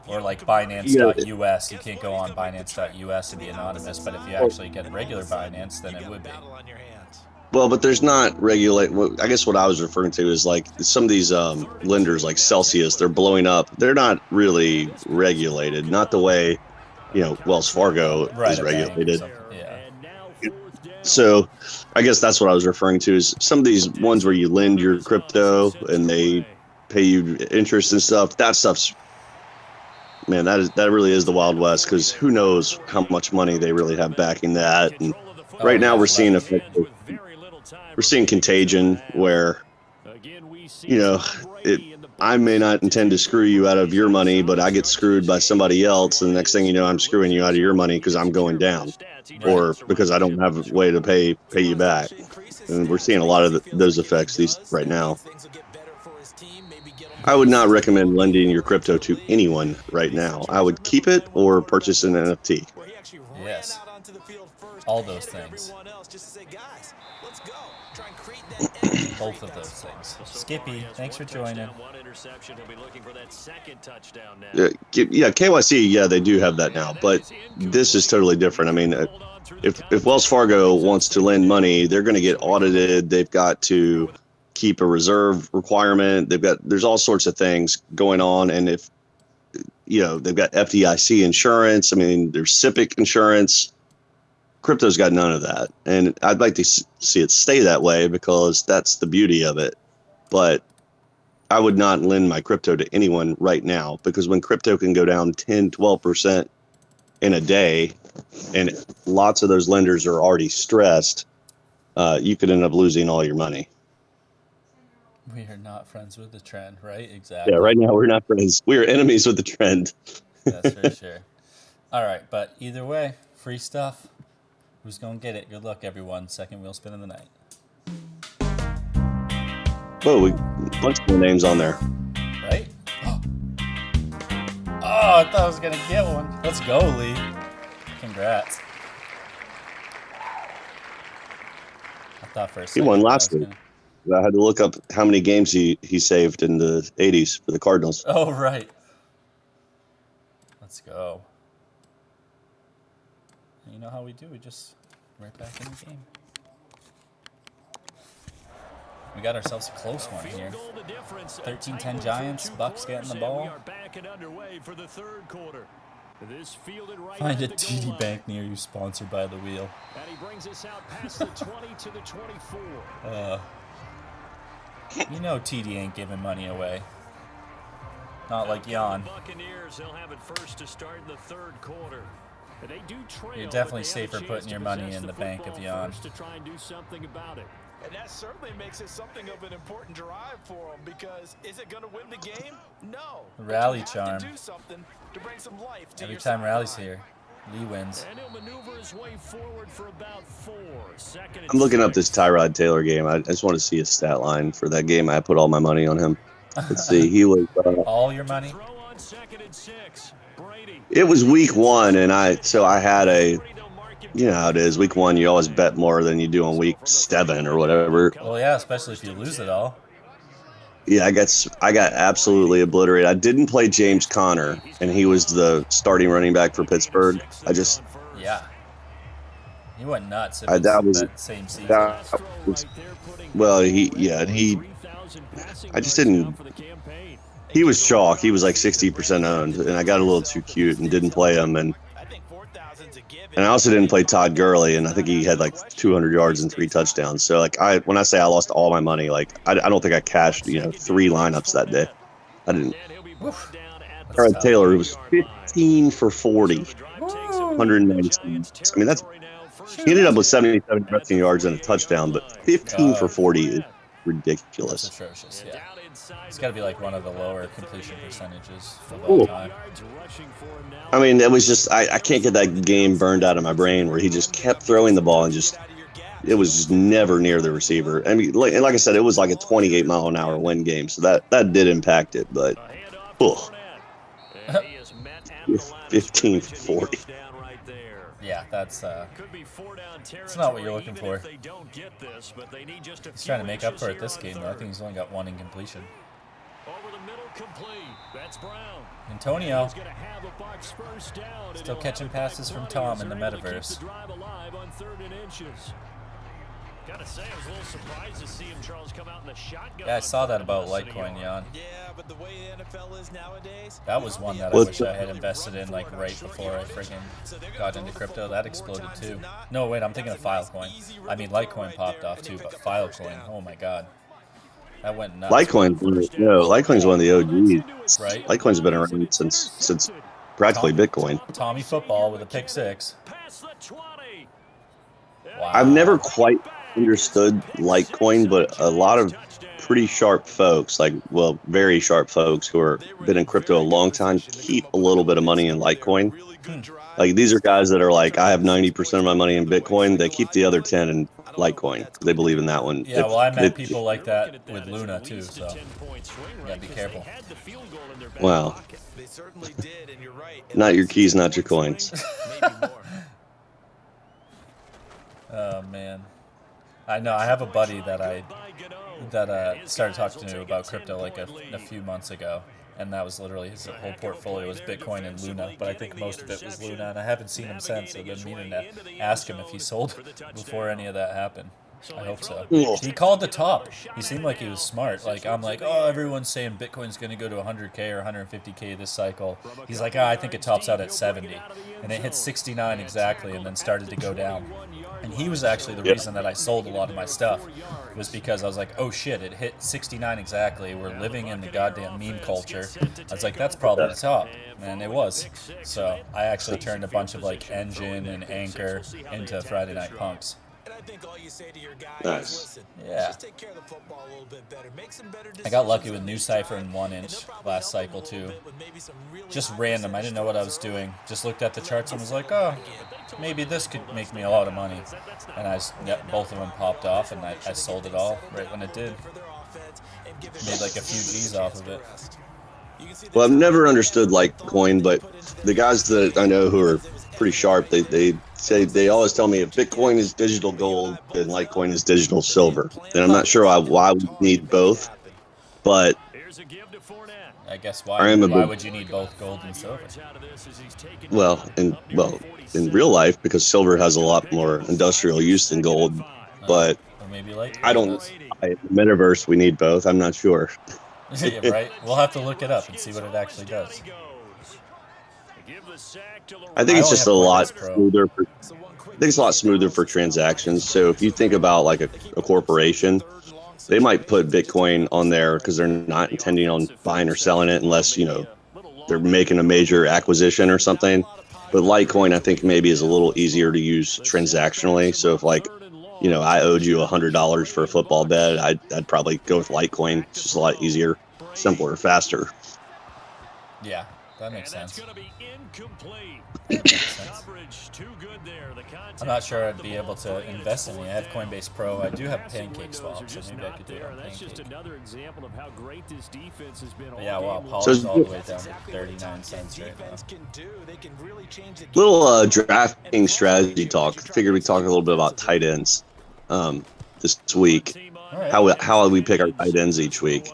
Speaker 1: Or like Binance.us. You can't go on Binance.us and be anonymous, but if you actually get regular Binance, then it would be.
Speaker 3: Well, but there's not I guess what I was referring to is like some of these lenders like Celsius, they're blowing up. They're not really regulated, not the way, Wells Fargo is regulated.
Speaker 1: Yeah.
Speaker 3: So I guess that's what I was referring to is some of these ones where you lend your crypto and they pay you interest and stuff. That stuff's, man, that really is the Wild West, because who knows how much money they really have backing that. And right now we're seeing contagion where, I may not intend to screw you out of your money, but I get screwed by somebody else, and the next thing you know, I'm screwing you out of your money because I'm going down, or because I don't have a way to pay you back. And we're seeing a lot of those effects right now. I would not recommend lending your crypto to anyone right now. I would keep it or purchase an NFT.
Speaker 1: Yes. All those things. Both of those things. Skippy, thanks for joining.
Speaker 3: Yeah, KYC, yeah, they do have that now, but this is totally different. I mean, if Wells Fargo wants to lend money, they're going to get audited. They've got to keep a reserve requirement. There's all sorts of things going on, and if they've got FDIC insurance. I mean, there's SIPC insurance. Crypto's got none of that, and I'd like to see it stay that way because that's the beauty of it. But I would not lend my crypto to anyone right now, because when crypto can go down 10-12% in a day, and lots of those lenders are already stressed, you could end up losing all your money.
Speaker 1: We are not friends with the trend, right? Exactly.
Speaker 3: Yeah, right now we're not friends. We are enemies with the trend.
Speaker 1: That's for sure. All right, but either way, free stuff. Who's going to get it? Good luck, everyone. Second wheel spin of the night.
Speaker 3: Whoa, a bunch more names on there.
Speaker 1: Right? Oh, I thought I was going to get one. Let's go, Lee. Congrats. I thought for a second.
Speaker 3: He won last week. I had to look up how many games he saved in the 80s for the Cardinals.
Speaker 1: Oh, right. Let's go. You know how we do. We just right back in the game. We got ourselves a close one here. 13-10 Giants. Bucs getting the ball. Find a TD Bank near you, sponsored by the wheel.
Speaker 5: And he brings us out past the 20 to the 24.
Speaker 1: TD ain't giving money away. Not like Jan.
Speaker 5: Buccaneers, they'll have it first to start in the third quarter. They do trail,
Speaker 1: you're definitely safer putting your money in the bank of Jan.
Speaker 5: To try and do something about it.
Speaker 4: And that certainly makes it something of an important drive for them, because is it going to win the game? No.
Speaker 1: Rally charm.
Speaker 4: Do something to bring some life to
Speaker 1: every time Rally's here, Lee wins.
Speaker 5: And he'll maneuver his way forward for about 4.
Speaker 3: I'm looking up this Tyrod Taylor game. I just want to see a stat line for that game. I put all my money on him. Let's see. He was
Speaker 1: all your money.
Speaker 3: It was week 1, and I had a, how it is. Week 1, you always bet more than you do on week 7 or whatever.
Speaker 1: Well, yeah, especially if you lose it all.
Speaker 3: Yeah, I got absolutely obliterated. I didn't play James Conner, and he was the starting running back for Pittsburgh.
Speaker 1: Yeah. He went nuts.
Speaker 3: That
Speaker 1: same season.
Speaker 3: Well, I just didn't. he was chalk. He was like 60% owned, and I got a little too cute and didn't play him. And I also didn't play Todd Gurley, and I think he had like 200 yards and 3 touchdowns. So like when I say I lost all my money, like I don't think I cashed 3 lineups that day. I didn't. Tyrod Taylor was 15 for 40, 119. I mean he ended up with 77 rushing yards and a touchdown, but 15 for 40 is ridiculous.
Speaker 1: That's atrocious. Yeah. It's got to be like one of the lower completion percentages of all time.
Speaker 3: I mean, it was just I can't get that game burned out of my brain where he just kept throwing the ball and it was just never near the receiver. I mean, like I said, it was like a 28-mile-an-hour wind game, so that did impact it. But 15 for 40.
Speaker 1: Yeah, that's it's not what you're looking for. He's trying to make up for it this game, though. I think he's only got 1 incompletion. Antonio still catching passes from Tom in the metaverse.
Speaker 5: Gotta say, I was a little surprised to see him, Charles, come out in the shotgun.
Speaker 1: Yeah, I saw that about Litecoin, Jan.
Speaker 4: Yeah, but the way the NFL is nowadays,
Speaker 1: that was one that I wish I had invested in like right before I freaking got into crypto. That exploded too. No, wait, I'm thinking of Filecoin. I mean, Litecoin popped off too, but Filecoin, oh my god. That went nuts.
Speaker 3: Litecoin's one of the OGs.
Speaker 1: Right?
Speaker 3: Litecoin's been around since practically Bitcoin.
Speaker 1: Tommy Football with a pick 6. Wow.
Speaker 3: I've never quite understood Litecoin, but a lot of pretty sharp folks, very sharp folks who are been in crypto a long time, keep a little bit of money in Litecoin. Like these are guys that are like, I have 90% of my money in Bitcoin. They keep the other 10 in Litecoin. They believe in that one.
Speaker 1: Yeah, well, I met people like that with Luna too, so you gotta be careful.
Speaker 3: Wow. Not your keys, not your coins.
Speaker 1: Oh man. I know. I have a buddy that started talking to about crypto like a few months ago, and that was literally his whole portfolio was Bitcoin and Luna. But I think most of it was Luna, and I haven't seen him since. I've been meaning to ask him if he sold before any of that happened. I hope so. He called the top. He seemed like he was smart. Like I'm like, oh, everyone's saying Bitcoin's going to go to 100K or 150K this cycle. He's like, I think it tops out at 70, and it hit 69 exactly, and then started to go down. And he was actually the reason that I sold a lot of my stuff, was because I was like, oh shit, it hit 69 exactly. We're living in the goddamn meme culture. I was like, that's probably the top, and it was. So I actually turned a bunch of like Engine and Anchor into Friday Night Punks.
Speaker 3: Nice.
Speaker 1: Yeah. I got lucky with New Cypher and 1inch last cycle too. Just random. I didn't know what I was doing. Just looked at the charts and was like, oh, maybe this could make me a lot of money. And both of them popped off, and I sold it all right when it did. Made like a few G's off of it.
Speaker 3: Well, I've never understood Litecoin, but the guys that I know who are pretty sharp, they always tell me if Bitcoin is digital gold, then Litecoin is digital silver. And I'm not sure why we need both, but
Speaker 1: I guess why would you need both gold and silver?
Speaker 3: Well, in real life, because silver has a lot more industrial use than gold, but
Speaker 1: maybe
Speaker 3: I don't. In the metaverse, we need both. I'm not sure.
Speaker 1: Yeah, right. We'll have to look it up and see what it actually does.
Speaker 3: I think it's just a lot smoother. I think it's a lot smoother for transactions. So if you think about like a corporation, they might put Bitcoin on there because they're not intending on buying or selling it unless they're making a major acquisition or something. But Litecoin, I think maybe is a little easier to use transactionally. So if I owed you $100 for a football bet, I'd probably go with Litecoin. It's just a lot easier, simpler, faster.
Speaker 1: Yeah, that makes sense. I'm not sure I'd be able to invest in it. I have Coinbase Pro. I do have Pancake Swap, so maybe I could do it on Pancake. But yeah, well, Apollo's all the way down to 39 cents right now.
Speaker 3: Little drafting strategy talk. Figured we'd talk a little bit about tight ends this week. Right. How we pick our tight ends each week.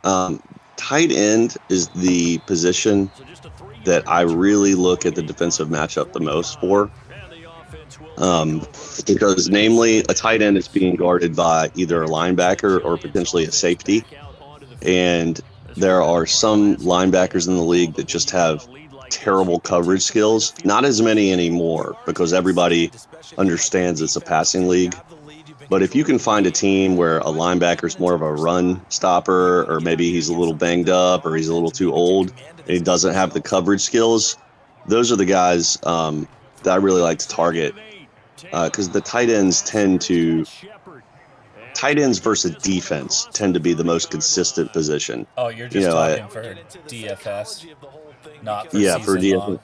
Speaker 3: Tight end is the position that I really look at the defensive matchup the most for. Because namely, a tight end is being guarded by either a linebacker or potentially a safety. And there are some linebackers in the league that just have terrible coverage skills. Not as many anymore because everybody understands it's a passing league. But if you can find a team where a linebacker is more of a run stopper, or maybe he's a little banged up, or he's a little too old, and he doesn't have the coverage skills, those are the guys that I really like to target. Because the tight ends versus defense tend to be the most consistent position.
Speaker 1: Oh, you're just talking for DFS, not for
Speaker 3: for
Speaker 1: season long.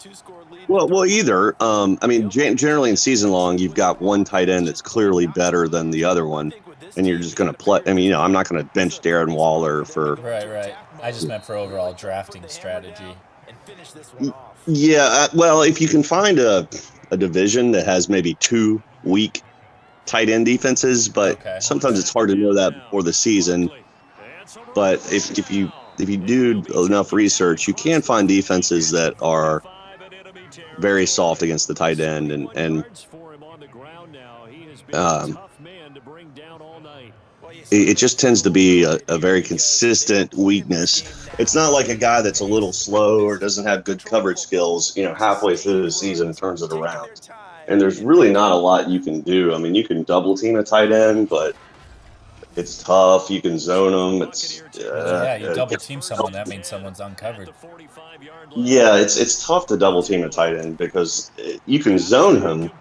Speaker 3: Well, either. I mean, generally in season long, you've got one tight end that's clearly better than the other one, and you're just going to play. I mean, I'm not going to bench Darren Waller for.
Speaker 1: Right. I just meant for overall drafting strategy.
Speaker 3: Yeah, well, if you can find a division that has maybe 2 weak tight end defenses, but sometimes it's hard to know that before the season. But if you do enough research, you can find defenses that are very soft against the tight end, and it just tends to be a very consistent weakness. It's not like a guy that's a little slow or doesn't have good coverage skills, halfway through the season turns it around. And there's really not a lot you can do. I mean, you can double team a tight end, but it's tough. You can zone them.
Speaker 1: You double team someone, that means someone's uncovered.
Speaker 3: Yeah, it's tough to double team a tight end because you can zone him.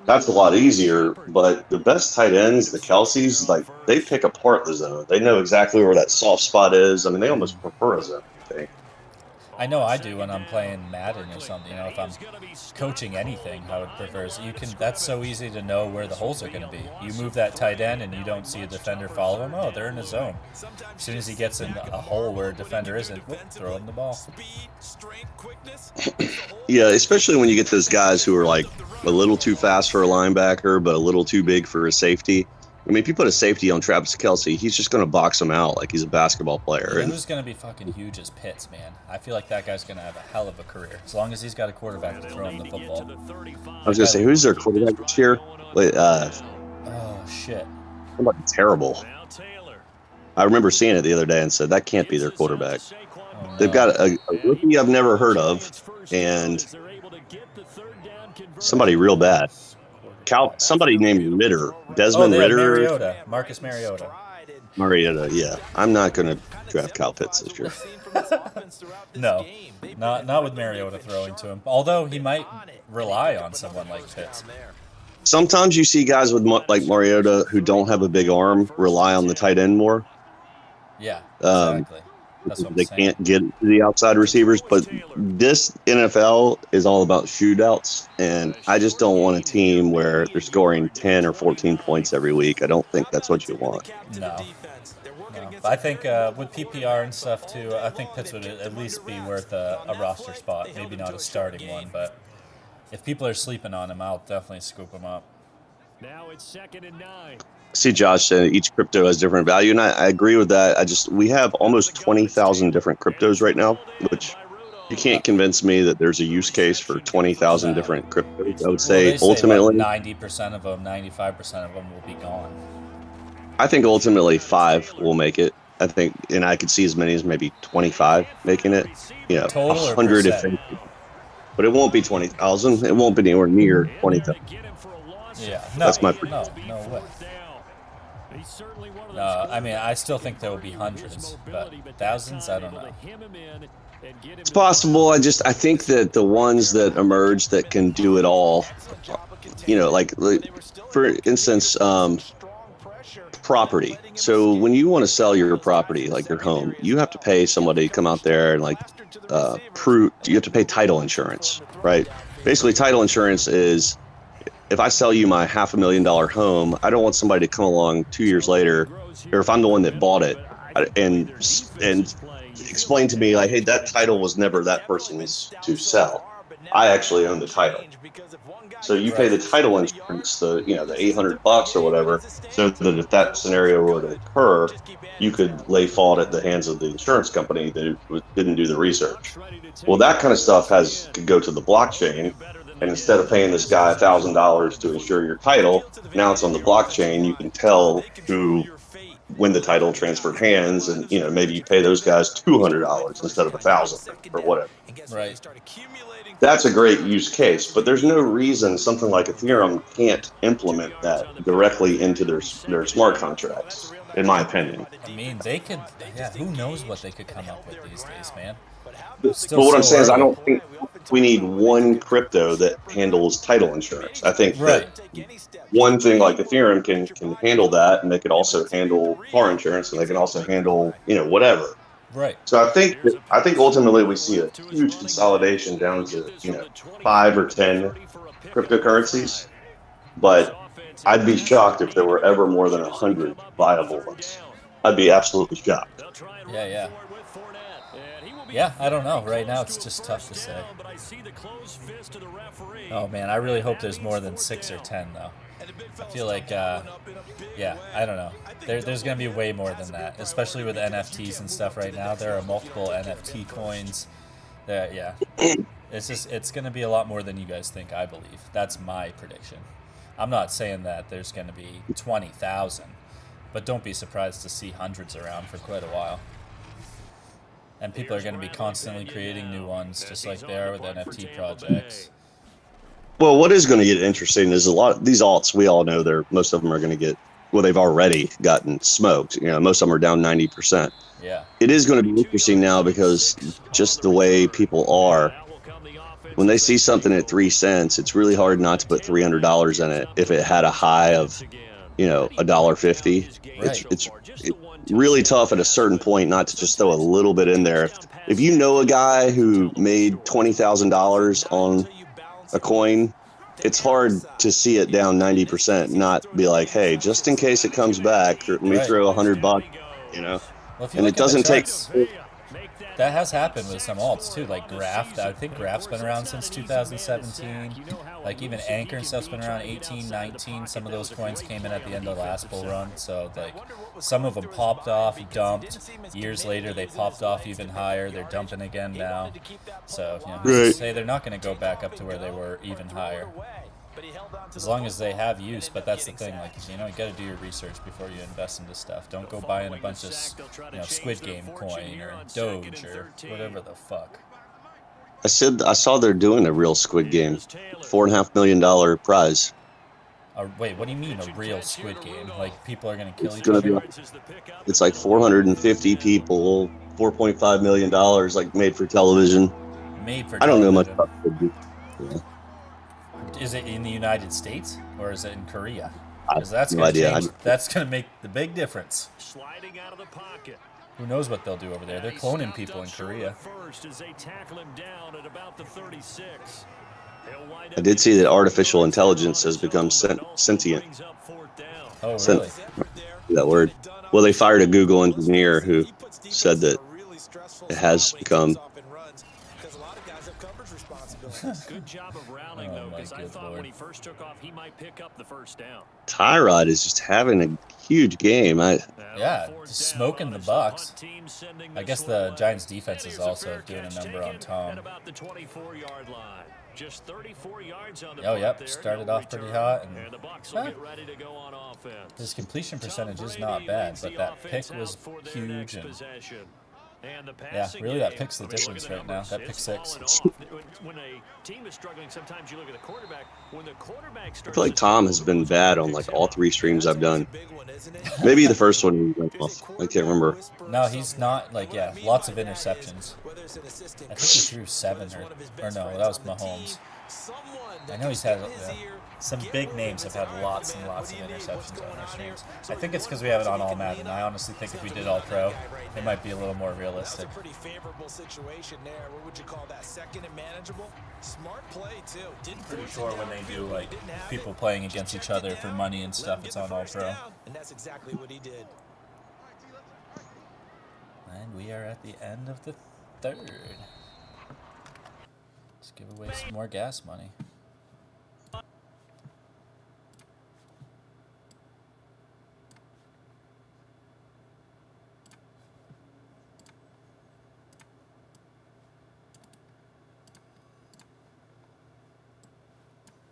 Speaker 3: That's a lot easier, but the best tight ends, the Kelce's, they pick apart the zone. They know exactly where that soft spot is. I mean, they almost prefer a zone, I think.
Speaker 1: I know I do when I'm playing Madden or something. If I'm coaching anything, I would prefer. That's so easy to know where the holes are going to be. You move that tight end and you don't see a defender follow him. Oh, they're in a zone. As soon as he gets in a hole where a defender isn't, throw him the ball.
Speaker 3: Yeah, especially when you get those guys who are a little too fast for a linebacker, but a little too big for a safety. I mean, if you put a safety on Travis Kelce, he's just going to box him out like he's a basketball player.
Speaker 1: Yeah, who's going to be fucking huge as Pitts, man? I feel like that guy's going to have a hell of a career, as long as he's got a quarterback to throw him the football.
Speaker 3: I was going to say, who's their quarterback this year?
Speaker 1: Oh, shit.
Speaker 3: Somebody terrible. I remember seeing it the other day and said, that can't be their quarterback. Oh, no. They've got a rookie I've never heard of, and somebody real bad. Somebody named Ritter. Desmond Ritter.
Speaker 1: Marcus Mariota.
Speaker 3: Yeah. I'm not going to draft Kyle Pitts this year.
Speaker 1: No, not with Mariota throwing to him. Although he might rely on someone like Pitts.
Speaker 3: Sometimes you see guys with like Mariota who don't have a big arm rely on the tight end more.
Speaker 1: Yeah, exactly. That's what
Speaker 3: they can't get to the outside receivers, but this NFL is all about shootouts, and I just don't want a team where they're scoring 10 or 14 points every week. I don't think that's what you want.
Speaker 1: No. I think with PPR and stuff too, I think Pitts would at least be worth a roster spot. Maybe not a starting one, but if people are sleeping on him, I'll definitely scoop him up.
Speaker 5: Now it's 2nd and 9.
Speaker 3: See, Josh, each crypto has different value, and I agree with that. We have almost 20,000 different cryptos right now, which you can't convince me that there's a use case for 20,000 different cryptos. I would say ultimately
Speaker 1: 90% of them, 95% of them will be gone.
Speaker 3: I think ultimately 5 will make it. I think, and I could see as many as maybe 25 making it.
Speaker 1: Total
Speaker 3: 100 if they, but it won't be 20,000. It won't be anywhere near 20,000.
Speaker 1: Yeah,
Speaker 3: that's my
Speaker 1: prediction. No way. No, I mean, I still think there will be hundreds, but thousands, I don't know.
Speaker 3: It's possible. I think that the ones that emerge that can do it all, like for instance, property. So when you want to sell your property, like your home, you have to pay somebody to come out there and prove. You have to pay title insurance, right? Basically, title insurance is, if I sell you my $500,000 home, I don't want somebody to come along 2 years later, or if I'm the one that bought it, and explain to me hey, that title was never that person's to sell. I actually own the title. So you pay the title insurance, the $800 or whatever, so that if that scenario were to occur, you could lay fault at the hands of the insurance company that didn't do the research. Well, that kind of stuff could go to the blockchain. And instead of paying this guy $1,000 to insure your title, now it's on the blockchain. You can tell who when the title transferred hands, and maybe you pay those guys $200 instead of $1,000 or whatever.
Speaker 1: Right.
Speaker 3: That's a great use case, but there's no reason something like Ethereum can't implement that directly into their smart contracts, in my opinion.
Speaker 1: I mean, they could. Yeah, who knows what they could come up with these days, man.
Speaker 3: But
Speaker 1: Still
Speaker 3: what
Speaker 1: so
Speaker 3: I'm saying is, I
Speaker 1: early.
Speaker 3: don't think we need one crypto that handles title insurance. I think
Speaker 1: Right.
Speaker 3: that one thing like Ethereum can handle that, and they could also handle car insurance, and they can also handle whatever.
Speaker 1: Right.
Speaker 3: So I think ultimately we see a huge consolidation down to 5 or 10 cryptocurrencies, but I'd be shocked if there were ever more than 100 viable ones. I'd be absolutely shocked.
Speaker 1: Yeah, yeah. Yeah, I don't know. Right now, it's just tough to say. Oh, man, I really hope there's more than 6 or 10, though. I feel like, yeah, I don't know. There's going to be way more than that, especially with NFTs and stuff right now. There are multiple NFT coins. Yeah. It's going to be a lot more than you guys think, I believe. That's my prediction. I'm not saying that there's going to be 20,000, but don't be surprised to see hundreds around for quite a while. And people are going to be constantly creating new ones, just like they are with NFT projects.
Speaker 3: Well, what is going to get interesting is a lot of these alts. We all know most of them are going to get. Well, they've already gotten smoked. Most of them are down 90%.
Speaker 1: Yeah.
Speaker 3: It is going to be interesting now because just the way people are, when they see something at 3 cents, it's really hard not to put $300 in it if it had a high of, $1.50.
Speaker 1: Right.
Speaker 3: It's really tough at a certain point not to just throw a little bit in there. If you know a guy who made $20,000 on a coin, it's hard to see it down 90%, not be like, hey, just in case it comes back, let me throw $100,
Speaker 1: Well, if you
Speaker 3: and
Speaker 1: look
Speaker 3: it doesn't
Speaker 1: at the
Speaker 3: take.
Speaker 1: charts, that has happened with some alts too, like Graph. I think Graph's been around since 2017. Like even Anchor and stuff's been around 18, 19. Some of those coins came in at the end of the last bull run. So like some of them popped off, dumped. Years later, they popped off even higher. They're dumping again now. So who's to say they're not going to go back up to where they were even higher? As long as they have use, but that's the thing. Like you got to do your research before you invest into stuff. Don't go buying a bunch of Squid Game coin or Doge or whatever the fuck.
Speaker 3: I saw they're doing a real Squid Game, $4.5 million prize.
Speaker 1: Wait, what do you mean a real Squid Game? Like people are gonna kill each
Speaker 3: Gonna
Speaker 1: other?
Speaker 3: It's like 450 people, $4.5 million, like made for television.
Speaker 1: Made for television.
Speaker 3: I don't know much about Squid Game. Yeah.
Speaker 1: Is it in the United States or is it in Korea?
Speaker 3: I
Speaker 1: Because that's
Speaker 3: have
Speaker 1: gonna
Speaker 3: no idea.
Speaker 1: change. That's gonna make the big difference.
Speaker 5: Sliding out of the pocket.
Speaker 1: Who knows what they'll do over there? They're cloning people in Korea.
Speaker 5: First as they tackle him down at about the 36.
Speaker 3: I did see that artificial intelligence has become sentient.
Speaker 1: Oh, really?
Speaker 3: That word. Well, they fired a Google engineer who said that it has become.
Speaker 5: Good job of rallying though, because I thought when he first took off, he might pick up the first down.
Speaker 3: Tyrod is just having a huge game.
Speaker 1: Yeah, just smoking the Bucs. I guess the Giants' defense is also doing a number on Tom.
Speaker 5: Just 34 yards on the
Speaker 1: Oh, yep. Started off pretty hot, and
Speaker 5: the Bucs will get ready to go on offense.
Speaker 1: his completion percentage is not bad, but that pick was huge, and yeah, really that pick's the difference right now. That pick six.
Speaker 5: When a team is struggling, sometimes you look at the quarterback. When the quarterback
Speaker 3: I feel like Tom has been bad on like all 3 streams I've done. Maybe the first one he went off. I can't remember.
Speaker 1: No, he's not lots of interceptions. I think he threw 7 or no, that was Mahomes. I know he's had some big names have had lots and lots of interceptions on their streams. I think it's because we have it on all Madden. I honestly think if we did all pro, it might be a little more realistic.
Speaker 4: Pretty favorable situation there. What would you call that? Second and manageable. Smart play too.
Speaker 1: Pretty sure when they do people playing against each other for money and stuff, it's on all pro.
Speaker 4: And that's exactly what he did.
Speaker 1: And we are at the end of the third. Let's give away some more gas money.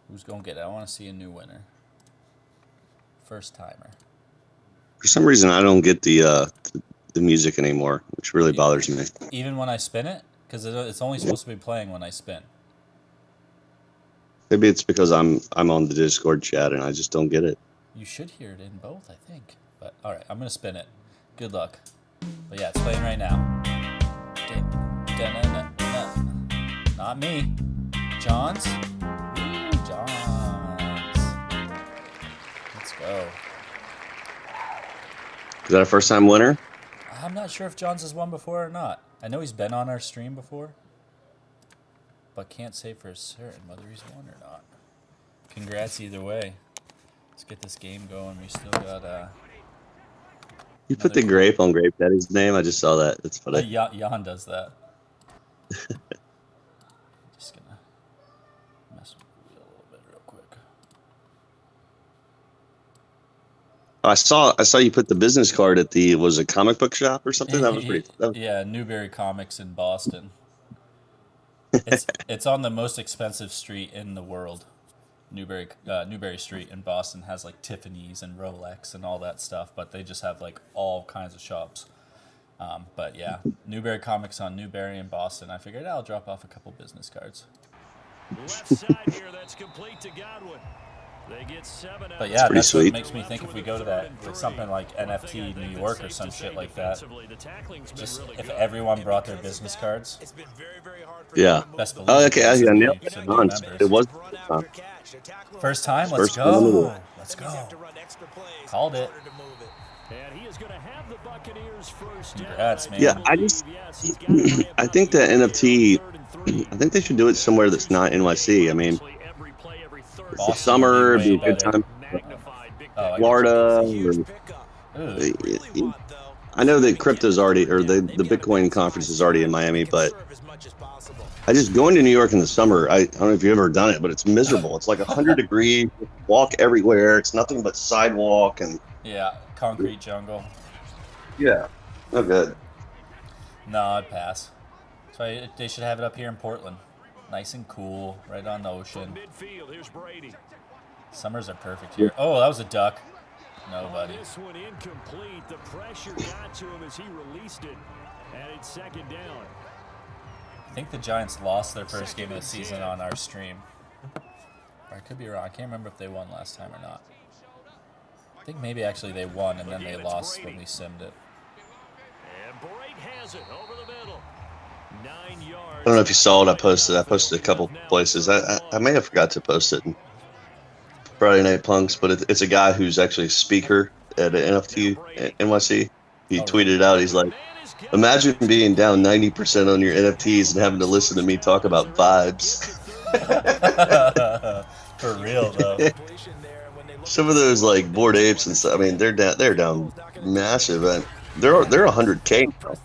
Speaker 1: Who's gonna get it? I want to see a new winner. First timer.
Speaker 3: For some reason, I don't get the music anymore, which really bothers me.
Speaker 1: Even when I spin it? Because it's only supposed to be playing when I spin.
Speaker 3: Maybe it's because I'm on the Discord chat and I just don't get it.
Speaker 1: You should hear it in both, I think. But all right, I'm gonna spin it. Good luck. But yeah, it's playing right now. Not me. John's. Ooh, John's. Let's go.
Speaker 3: Is that a first-time winner?
Speaker 1: I'm not sure if John's has won before or not. I know he's been on our stream before, but can't say for certain whether he's won or not. Congrats either way. Let's get this game going. We still got
Speaker 3: You put the grape on Grape Daddy's name? I just saw that. That's funny.
Speaker 1: Jan does that. Just gonna mess with the wheel a little bit real quick.
Speaker 3: I saw you put the business card at was a comic book shop or something? That was pretty.
Speaker 1: Yeah, Newberry Comics in Boston. It's on the most expensive street in the world. Newberry Street in Boston has like Tiffany's and Rolex and all that stuff, but they just have like all kinds of shops. But yeah, Newberry Comics on Newberry in Boston. I figured I'll drop off a couple business cards.
Speaker 5: Left side here, that's complete to Godwin. They get 7 out.
Speaker 1: But yeah, that's
Speaker 3: sweet.
Speaker 1: what makes me think if we go to that, like something like NFT New York or some shit like that, just if everyone brought their business cards.
Speaker 3: Yeah.
Speaker 1: Best believe
Speaker 3: Oh, okay.
Speaker 1: it.
Speaker 3: Yeah, nailed it.
Speaker 1: Some new members.
Speaker 3: It was.
Speaker 1: First time? Let's
Speaker 3: First
Speaker 1: go.
Speaker 3: time.
Speaker 1: Let's go. Called it.
Speaker 5: And he is going to have the Buccaneers first down.
Speaker 1: Congrats, man.
Speaker 3: Yeah, I think that NFT, I think they should do it somewhere that's not NYC. I mean, it's the summer, it'd be a good time. Florida. I know that crypto's already, or the Bitcoin conference is already in Miami, but I just going to New York in the summer. I don't know if you've ever done it, but it's miserable. It's like 100 degrees, walk everywhere. It's nothing but sidewalk and
Speaker 1: Yeah, concrete jungle.
Speaker 3: yeah, no good.
Speaker 1: No, I'd pass. So they should have it up here in Portland. Nice and cool, right on the ocean.
Speaker 5: Midfield, here's Brady.
Speaker 1: Summers are perfect here. Oh, that was a duck. Nobody.
Speaker 5: This one incomplete. The pressure got to him as he released it. And it's second down.
Speaker 1: I think the Giants lost their first game of the season on our stream. Or I could be wrong. I can't remember if they won last time or not. I think maybe actually they won and then they lost when we simmed it.
Speaker 5: And Bright has it over the middle. 9 yards.
Speaker 3: I don't know if you saw it. I posted a couple places. I may have forgot to post it in Friday Night Punks, but it's a guy who's actually a speaker at an NFT at NYC. He tweeted it out. He's like, imagine being down 90% on your NFTs and having to listen to me talk about vibes.
Speaker 1: For real though.
Speaker 3: Some of those like Bored Apes and stuff. I mean, they're down massive, and they're 100K now.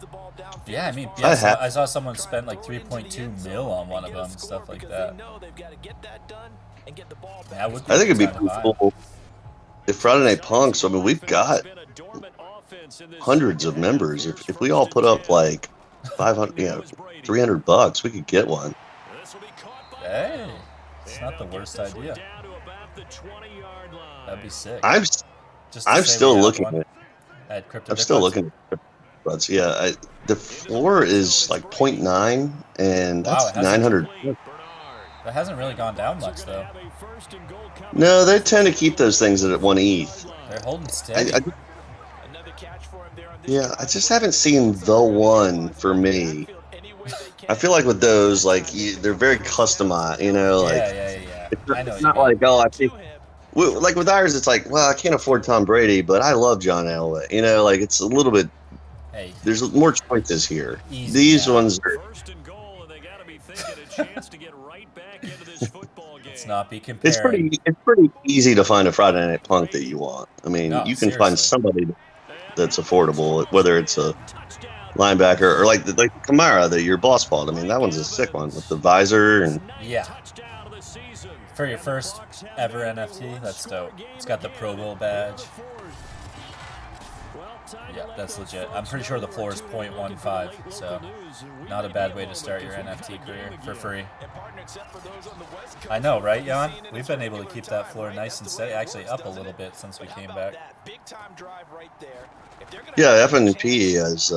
Speaker 1: Yeah, I mean, yeah, I saw someone spend like 3.2 mil on one of them and stuff like that. Yeah, I think
Speaker 3: it'd be cool if Friday Night Punks. I mean, we've got hundreds of members. If we all put up like 500, $300, we could get one.
Speaker 1: Hey, it's not the worst idea. That'd be sick.
Speaker 3: I'm still looking
Speaker 1: at crypto.
Speaker 3: I'm still looking at crypto. Yeah, the floor is like 0.9, and that's 900.
Speaker 1: That hasn't really gone down much though.
Speaker 3: No, they tend to keep those things at 1 ETH.
Speaker 1: They're holding steady.
Speaker 3: I just haven't seen the one for me. I feel like with those, like they're very customized.
Speaker 1: Yeah.
Speaker 3: It's not like I think. Like with ours, it's like, well, I can't afford Tom Brady, but I love John Elway. Like it's a little bit.
Speaker 1: Hey,
Speaker 3: there's more choices here.
Speaker 1: Easy
Speaker 3: These
Speaker 1: now.
Speaker 3: ones are.
Speaker 1: Let's not be comparing.
Speaker 3: It's pretty easy to find a Friday Night Punk that you want. I mean, you can
Speaker 1: seriously.
Speaker 3: find somebody that's affordable, whether it's a linebacker or like Kamara, your boss bought. I mean, that one's a sick one with the visor and.
Speaker 1: Yeah. For your first ever NFT, that's dope. It's got the Pro Bowl badge. Yeah, that's legit. I'm pretty sure the floor is 0.15, so not a bad way to start your NFT career for free. I know, right, Jan? We've been able to keep that floor nice and steady, actually up a little bit since we came back.
Speaker 3: Yeah, FNP is.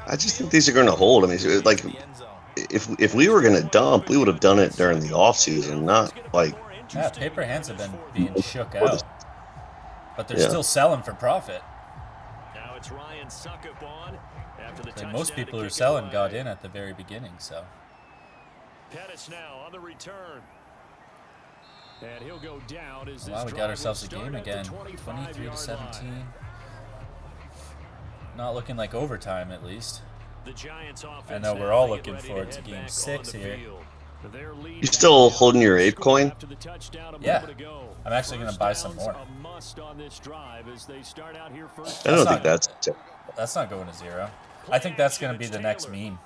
Speaker 3: I just think these are going to hold. I mean, like, if we were going to dump, we would have done it during the off season, not like.
Speaker 1: Yeah, paper hands have been being shook out, but they're still selling for profit.
Speaker 5: Now it's Ryan Suckup on after the
Speaker 1: And most people who are selling got in at the very beginning, so.
Speaker 5: Pettis now on the return. And he'll go down as
Speaker 1: wow, we got ourselves a game again. 23-17. Not looking like overtime, at least. I know we're all looking forward to Game 6 here.
Speaker 3: You still holding your ape coin?
Speaker 1: Yeah. I'm actually going to buy some more.
Speaker 3: I don't think that's
Speaker 1: not going to zero. I think that's going to be the next meme.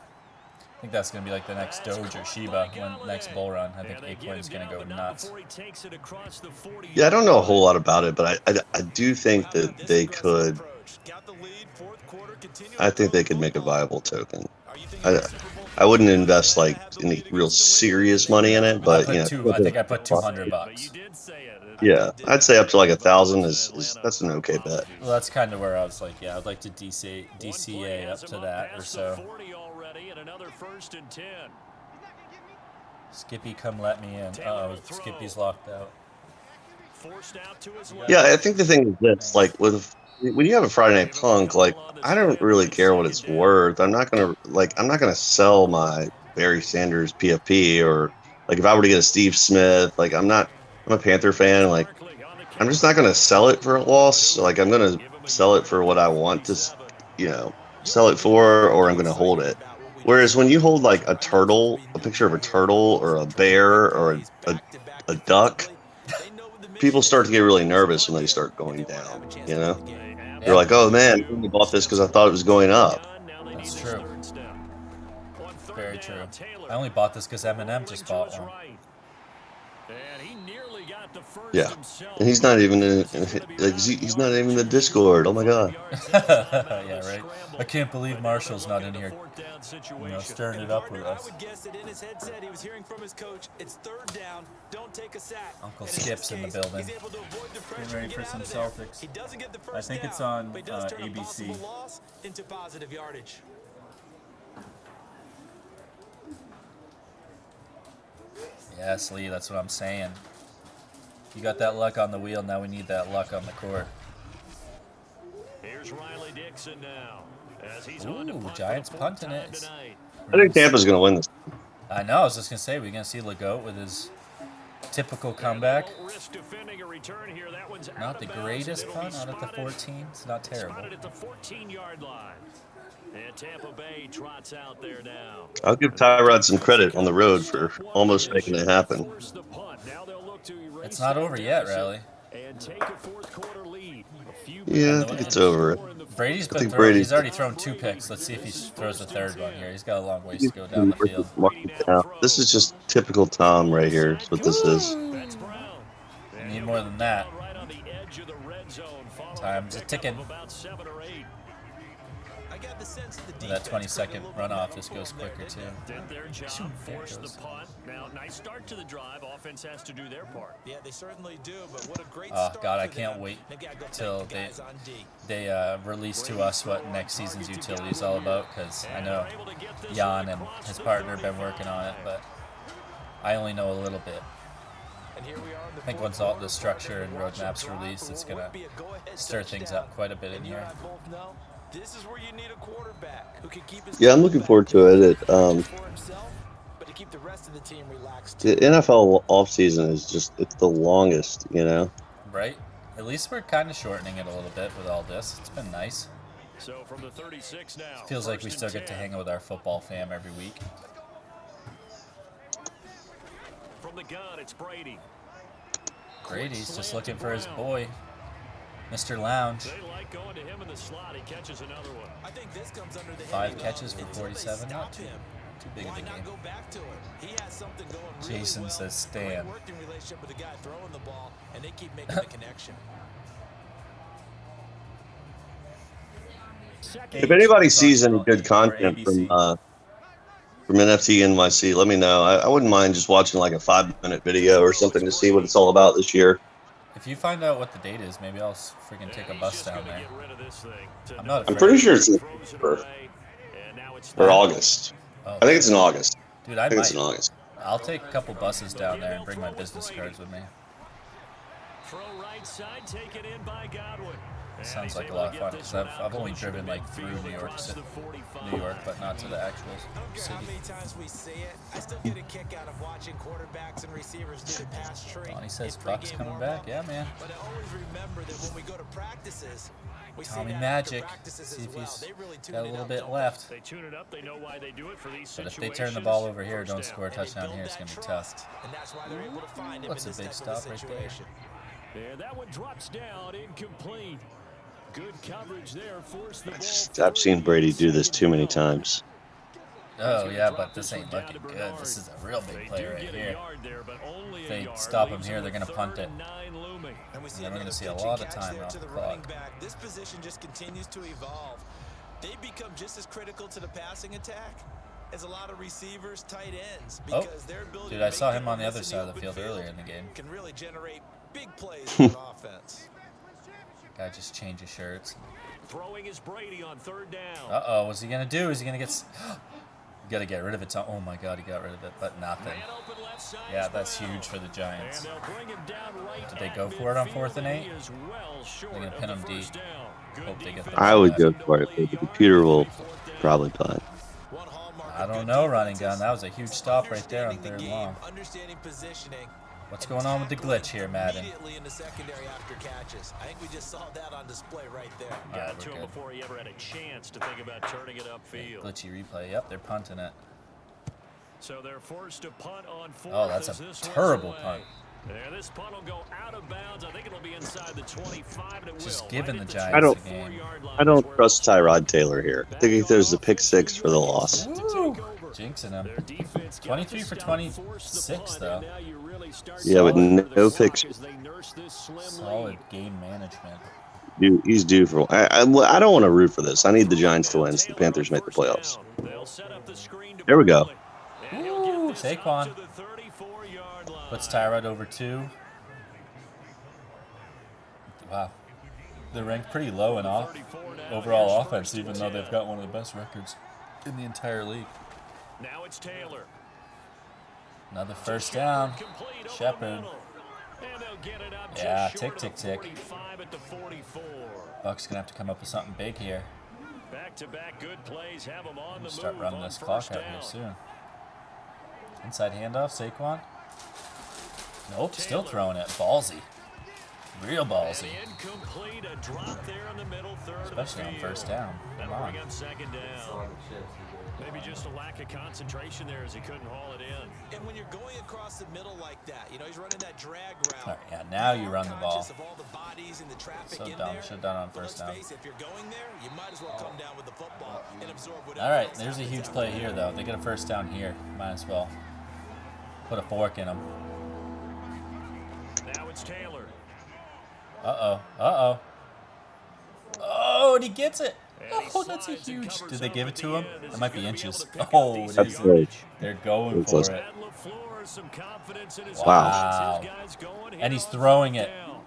Speaker 1: I think that's going to be like the next Doge or Shiba when next bull run. I think ape coin is going to go nuts.
Speaker 3: Yeah, I don't know a whole lot about it, but I do think that they could. I think they could make a viable token. I wouldn't invest like any real serious money in it, but
Speaker 1: I think I put $200.
Speaker 3: Yeah, I'd say up to like 1,000 is that's an okay bet.
Speaker 1: Well, that's kind of where I was like, yeah, I'd like to DCA up to that or so. Skippy, come let me in. Uh-oh, Skippy's locked out.
Speaker 3: Yeah, I think the thing is this, like when you have a Friday Night Punk, like I don't really care what it's worth. I'm not gonna sell my Barry Sanders PFP, or like if I were to get a Steve Smith, like I'm a Panther fan, like I'm just not gonna sell it for a loss. Like I'm gonna sell it for what I want to, sell it for, or I'm gonna hold it. Whereas when you hold like a picture of a turtle or a bear or a duck, people start to get really nervous when they start going down, They're like, oh man, I only bought this because I thought it was going up.
Speaker 1: That's true. Very true. I only bought this because Eminem just bought one.
Speaker 3: Yeah, and he's not even he's not even in the Discord. Oh my god.
Speaker 1: Yeah, right. I can't believe Marshall's not in here, stirring it up with us. Uncle Skip's in the building. Getting ready for some Celtics. I think it's on ABC. Yes, Lee, that's what I'm saying. You got that luck on the wheel, now we need that luck on the court.
Speaker 5: Here's Riley Dixon now.
Speaker 1: Ooh, Giants punting it.
Speaker 3: I think Tampa's going to win this.
Speaker 1: I know, I was just going to say, we're going to see Legault with his typical comeback. Not the greatest punt out at the 14. It's not terrible.
Speaker 5: And Tampa Bay trots out there now.
Speaker 3: I'll give Tyrod some credit on the road for almost making it happen.
Speaker 1: It's not over yet, Riley.
Speaker 3: Yeah, I think it's over.
Speaker 1: Brady's been throwing. He's already thrown 2 picks. Let's see if he throws a third one here. He's got a long ways to go down the field.
Speaker 3: This is just typical Tom right here. That's what this is.
Speaker 1: You need more than that. Time's a ticking. With that 20-second runoff, this goes quicker too.
Speaker 5: Now, nice start to the drive. Offense has to do their part.
Speaker 4: Yeah, they certainly do. But what a great
Speaker 1: oh God, I can't wait till they release to us what next season's utility is all about, because I know Jan and his partner have been working on it, but I only know a little bit. I think once all the structure and roadmaps released, it's gonna stir things up quite a bit in here.
Speaker 4: This is where you need a quarterback who can keep his
Speaker 3: I'm looking forward to it. The NFL offseason is it's the longest,
Speaker 1: Right? At least we're kind of shortening it a little bit with all this. It's been nice.
Speaker 5: So from the 36 now.
Speaker 1: Feels like we still get to hang out with our football fam every week.
Speaker 5: From the gun, it's Brady.
Speaker 1: Brady's just looking for his boy, Mr. Lounge.
Speaker 5: They like going to him in the slot. He catches another one.
Speaker 4: I think this comes under the
Speaker 1: 5 catches for 47. Not too big of a game. Jason says Stan.
Speaker 3: If anybody sees any good content from NFT NYC, let me know. I wouldn't mind just watching like a 5-minute video or something to see what it's all about this year.
Speaker 1: If you find out what the date is, maybe I'll freaking take a bus down there. I'm not afraid.
Speaker 3: I'm pretty sure it's in or August.
Speaker 1: Oh,
Speaker 3: I think it's in August.
Speaker 1: Dude,
Speaker 3: I think it's in August.
Speaker 1: I'll take a couple buses down there and bring my business cards with me.
Speaker 5: Throw right side, taken in by Godwin.
Speaker 1: Sounds like a lot of fun because I've only driven like through New York, but not to the actual city.
Speaker 4: How many times we see it? I still get a kick out of watching quarterbacks and receivers do the pass tree.
Speaker 1: He says Bucs coming back, yeah, man.
Speaker 4: But I always remember that when we go to practices, we
Speaker 1: Tommy
Speaker 4: see
Speaker 1: Magic,
Speaker 4: practices
Speaker 1: see if
Speaker 4: as well.
Speaker 1: he's
Speaker 4: They really tune
Speaker 1: got a
Speaker 4: it
Speaker 1: little
Speaker 4: up,
Speaker 1: bit
Speaker 4: don't
Speaker 1: left.
Speaker 5: They tune it up. They know why they do it for these
Speaker 1: But if
Speaker 5: situations.
Speaker 1: they turn the ball over here, don't score a
Speaker 4: And they
Speaker 1: touchdown
Speaker 4: build
Speaker 1: here, it's
Speaker 4: that
Speaker 1: gonna be
Speaker 4: trust,
Speaker 1: tough.
Speaker 4: And that's why they're able to find him
Speaker 1: That's
Speaker 4: in
Speaker 1: a
Speaker 4: this
Speaker 1: big
Speaker 4: type
Speaker 1: stop
Speaker 4: of a
Speaker 1: right there.
Speaker 4: situation.
Speaker 5: Yeah, that one drops down, incomplete. Good coverage there, forced the ball.
Speaker 3: I've seen Brady do this too many times.
Speaker 1: Oh yeah, but this ain't looking good. This is a real big play right here. If they stop him here, they're gonna punt it.
Speaker 4: And we see
Speaker 1: And then we're
Speaker 4: another
Speaker 1: gonna see a
Speaker 4: pitch and
Speaker 1: lot of
Speaker 4: catch
Speaker 1: time
Speaker 4: there
Speaker 1: off
Speaker 4: to
Speaker 1: the
Speaker 4: the running
Speaker 1: clock.
Speaker 4: back. This position just continues to evolve. They become just as critical to the passing attack as a lot of receivers, tight ends,
Speaker 1: Oh,
Speaker 4: because their ability
Speaker 1: dude,
Speaker 4: to
Speaker 1: I
Speaker 4: make
Speaker 1: saw him
Speaker 4: people
Speaker 1: on the other
Speaker 4: miss
Speaker 1: side of the
Speaker 4: open
Speaker 1: field earlier in the game.
Speaker 4: can really generate big plays for an offense.
Speaker 1: Guy just changes shirts.
Speaker 5: Throwing is Brady on third down.
Speaker 1: Uh-oh, what's he gonna do? Is he gonna get... You gotta get rid of it. Oh my god, he got rid of it, but nothing.
Speaker 5: Man open left side
Speaker 1: Yeah,
Speaker 5: is
Speaker 1: that's
Speaker 5: Brown.
Speaker 1: huge for the Giants.
Speaker 5: And they'll bring him down right
Speaker 1: Did they
Speaker 5: at
Speaker 1: go for it on
Speaker 5: midfield,
Speaker 1: 4th and 8?
Speaker 5: he is well short
Speaker 1: They're gonna
Speaker 5: of
Speaker 1: pin
Speaker 5: the
Speaker 1: him deep.
Speaker 5: first down. Good
Speaker 1: Hope they get
Speaker 5: defense.
Speaker 1: the
Speaker 3: I would go
Speaker 1: back.
Speaker 3: for it, but the computer will probably punt.
Speaker 4: One hallmark
Speaker 1: I
Speaker 4: of
Speaker 1: don't
Speaker 4: good
Speaker 1: know, running
Speaker 4: defenses,
Speaker 1: gun. That was a huge stop right there on
Speaker 4: understanding the
Speaker 1: 3rd
Speaker 4: game,
Speaker 1: long.
Speaker 4: understanding positioning,
Speaker 1: What's
Speaker 4: and
Speaker 1: going on with the
Speaker 4: tackling
Speaker 1: glitch here, Madden?
Speaker 4: immediately in the secondary after catches. I think we just saw that on display right there.
Speaker 1: Alright,
Speaker 5: Got to
Speaker 1: we're
Speaker 5: him
Speaker 1: good.
Speaker 5: before he ever had a chance to think about turning it upfield.
Speaker 1: Glitchy replay. Yep, they're punting it.
Speaker 5: So they're forced to punt on 4th.
Speaker 1: Oh, that's
Speaker 5: as
Speaker 1: a
Speaker 5: this one's
Speaker 1: terrible
Speaker 5: away.
Speaker 1: punt.
Speaker 5: Yeah, this punt will go out of bounds. I think it'll be inside the 25, and it
Speaker 1: Just
Speaker 5: will.
Speaker 1: giving
Speaker 5: Right
Speaker 1: the
Speaker 5: at
Speaker 1: Giants
Speaker 3: the
Speaker 1: game.
Speaker 5: 24-yard line
Speaker 3: I
Speaker 5: is
Speaker 3: don't
Speaker 5: where
Speaker 3: trust
Speaker 5: they'll
Speaker 3: Tyrod Taylor here. I think there's a pick 6 for the loss.
Speaker 1: Woo! Jinxing him. 23 for 26, though.
Speaker 3: Yeah, but no picks.
Speaker 1: Solid game management.
Speaker 3: Dude, he's due for. I don't want to root for this. I need the Giants to win so the Panthers make the playoffs. There we go.
Speaker 1: Ooh, Saquon. Puts Tyrod over 2. Wow. They're ranked pretty low in overall offense, even though they've got one of the best records in the entire league.
Speaker 5: Now it's Taylor.
Speaker 1: Another first down. Shepard. Yeah, tick, tick, tick. Bucs gonna have to come up with something big here.
Speaker 5: Back-to-back good plays have him on the
Speaker 1: Start
Speaker 5: move
Speaker 1: running
Speaker 5: on
Speaker 1: this clock
Speaker 5: first
Speaker 1: out here
Speaker 5: down.
Speaker 1: soon. Inside handoff, Saquon. Nope, still throwing it. Ballsy. Real ballsy.
Speaker 5: Incomplete, a drop there in the middle third
Speaker 1: Especially
Speaker 5: of
Speaker 1: on
Speaker 5: the field.
Speaker 1: first down. Come
Speaker 5: That'll
Speaker 1: on.
Speaker 5: bring up second down. Maybe just a lack of concentration there as he couldn't haul it in.
Speaker 4: And when you're going across the middle like that, you know, he's running that drag route.
Speaker 1: Alright, yeah, now you run the ball.
Speaker 4: Conscious of all the bodies and the traffic
Speaker 1: So
Speaker 4: in
Speaker 1: dumb.
Speaker 4: there.
Speaker 1: Should have done on
Speaker 4: But
Speaker 1: first
Speaker 4: let's
Speaker 1: down.
Speaker 4: face it, if you're going there, you might as well come down with the football and absorb whatever.
Speaker 1: Alright,
Speaker 4: else
Speaker 1: there's a
Speaker 4: happens
Speaker 1: huge
Speaker 4: out
Speaker 1: play
Speaker 4: there.
Speaker 1: here, though. They get a first down here. Might as well put a fork in them.
Speaker 5: Now it's Taylor.
Speaker 1: Uh-oh. Uh-oh. Oh, and he gets it.
Speaker 5: And he
Speaker 1: Oh, that's a
Speaker 5: slides and
Speaker 1: huge.
Speaker 5: covers
Speaker 1: Did they
Speaker 5: up
Speaker 1: give
Speaker 5: at
Speaker 1: it to
Speaker 5: the
Speaker 1: him?
Speaker 5: end as
Speaker 1: That might
Speaker 5: he's
Speaker 1: be
Speaker 5: gonna be able
Speaker 1: inches.
Speaker 5: to pick up
Speaker 1: Oh,
Speaker 5: these
Speaker 1: it
Speaker 3: That's
Speaker 1: is.
Speaker 3: good.
Speaker 1: They're going
Speaker 3: Close.
Speaker 1: for it.
Speaker 5: Matt LaFleur, some confidence in his
Speaker 1: Wow.
Speaker 5: offense. His guys going here
Speaker 1: And he's
Speaker 5: on
Speaker 1: throwing
Speaker 5: fourth
Speaker 1: it.
Speaker 5: down.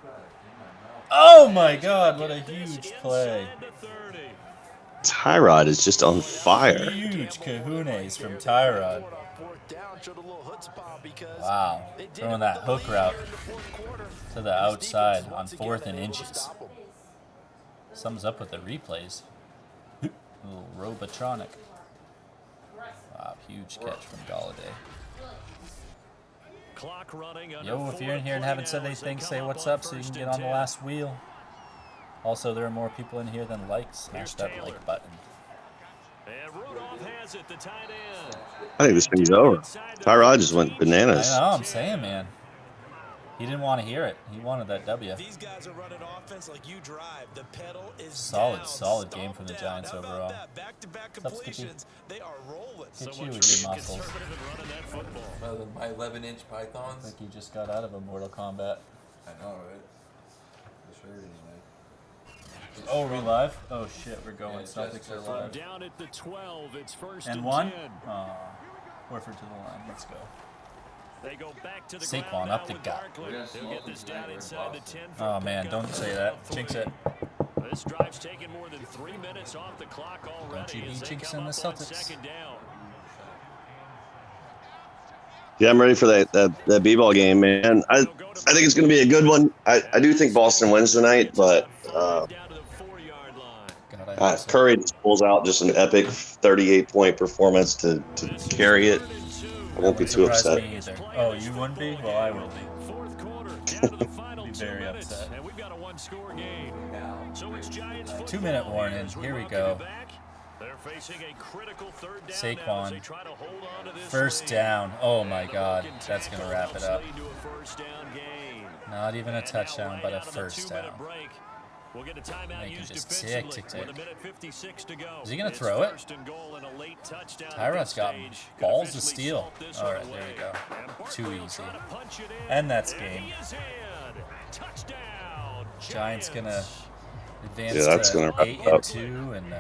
Speaker 1: Oh my god, what a huge play.
Speaker 5: Inside the 30.
Speaker 3: Tyrod is just on fire.
Speaker 1: Huge kahunas from Tyrod. Wow. Throwing that hook route to the outside on 4th and inches. Sums up with the replays. A little Robotronic. Wow, huge catch from Galladay.
Speaker 5: Clock running under
Speaker 1: Yo, if you're in here and haven't said anything, say what's up so you can get on the last wheel. Also, there are more people in here than likes. Smash that like button.
Speaker 5: And Rudolph has it, the tight end.
Speaker 3: I think this thing's over. Tyrod just went bananas.
Speaker 1: I know, I'm saying, man. He didn't want to hear it. He wanted that W.
Speaker 4: These guys are running offense like you drive. The pedal is
Speaker 1: Solid,
Speaker 4: down.
Speaker 1: solid
Speaker 4: Stomp
Speaker 1: game from the
Speaker 4: down.
Speaker 1: Giants
Speaker 4: How about
Speaker 1: overall.
Speaker 4: that? Back-to-back
Speaker 1: What's up, Skippy?
Speaker 4: completions. They are rolling.
Speaker 1: Get you
Speaker 5: much
Speaker 1: with your
Speaker 5: more
Speaker 1: muscles.
Speaker 5: conservative in running that football.
Speaker 6: Rather than my 11-inch pythons.
Speaker 1: Like you just got out of a Mortal Kombat.
Speaker 6: I know, right? For sure, anyway.
Speaker 1: Oh, are we live? Oh shit, we're going. Celtics are live.
Speaker 5: Down at the 12, it's first
Speaker 1: And
Speaker 5: and
Speaker 1: one?
Speaker 5: 10.
Speaker 1: Horford to the line. Let's go.
Speaker 5: They go back to the
Speaker 1: Saquon
Speaker 5: ground
Speaker 1: up
Speaker 5: now
Speaker 1: the
Speaker 5: with
Speaker 1: gut.
Speaker 5: Barkley. They'll get this down inside the 10 for
Speaker 1: Oh
Speaker 5: a
Speaker 1: man,
Speaker 5: pickup.
Speaker 1: don't say that. Jinx it.
Speaker 5: This drive's taken more than 3 minutes off the clock already.
Speaker 1: Don't you be
Speaker 5: as they
Speaker 1: jinxing
Speaker 5: come
Speaker 1: the
Speaker 5: up on
Speaker 1: Celtics.
Speaker 5: second down.
Speaker 3: Yeah, I'm ready for that b-ball game, man. I think it's going to be a good one. I do think Boston wins tonight, but
Speaker 5: Down to the 4-yard line.
Speaker 1: God, I hope so.
Speaker 3: Curry just pulls out just an epic 38-point performance to carry it. I won't be
Speaker 1: Wouldn't
Speaker 3: too
Speaker 1: surprise
Speaker 3: upset.
Speaker 1: me either. Oh, you wouldn't be? Well, I will be.
Speaker 5: Fourth quarter, down to the final
Speaker 1: Be
Speaker 5: 2
Speaker 1: very
Speaker 5: minutes,
Speaker 1: upset.
Speaker 5: and we've got a one-score game. So it's Giants football
Speaker 1: 2-minute warning.
Speaker 5: as we
Speaker 1: Here we
Speaker 5: welcome
Speaker 1: go.
Speaker 5: you back. They're facing a critical third down now as they
Speaker 1: Saquon.
Speaker 5: try to hold on to this
Speaker 1: First
Speaker 5: lead.
Speaker 1: down. Oh my
Speaker 5: And the
Speaker 1: God,
Speaker 5: broken
Speaker 1: that's gonna
Speaker 5: tackle
Speaker 1: wrap it
Speaker 5: helps
Speaker 1: up.
Speaker 5: lead to a first down gain.
Speaker 1: Not even a
Speaker 5: And now
Speaker 1: touchdown, but a
Speaker 5: right out of the
Speaker 1: first
Speaker 5: 2-minute
Speaker 1: down.
Speaker 5: break, we'll get a timeout
Speaker 1: They can
Speaker 5: used
Speaker 1: just
Speaker 5: defensively
Speaker 1: tick, tick,
Speaker 5: with
Speaker 1: tick.
Speaker 5: a minute 56 to go.
Speaker 1: Is he gonna
Speaker 5: It's
Speaker 1: throw it?
Speaker 5: first and goal and a late touchdown at
Speaker 1: Tyrod's
Speaker 5: this
Speaker 1: got
Speaker 5: stage. Could
Speaker 1: balls to
Speaker 5: officially
Speaker 1: steal.
Speaker 5: salt this
Speaker 1: All
Speaker 5: one
Speaker 1: right, there we
Speaker 5: away.
Speaker 1: go.
Speaker 5: And
Speaker 1: Too
Speaker 5: Barkley will
Speaker 1: easy.
Speaker 5: try to punch it in.
Speaker 1: And that's
Speaker 5: And
Speaker 1: game.
Speaker 5: he is in. Touchdown.
Speaker 1: Giants gonna advance
Speaker 3: Yeah, that's
Speaker 1: to
Speaker 3: gonna wrap
Speaker 1: 8
Speaker 3: it
Speaker 1: and
Speaker 3: up.
Speaker 1: 2, and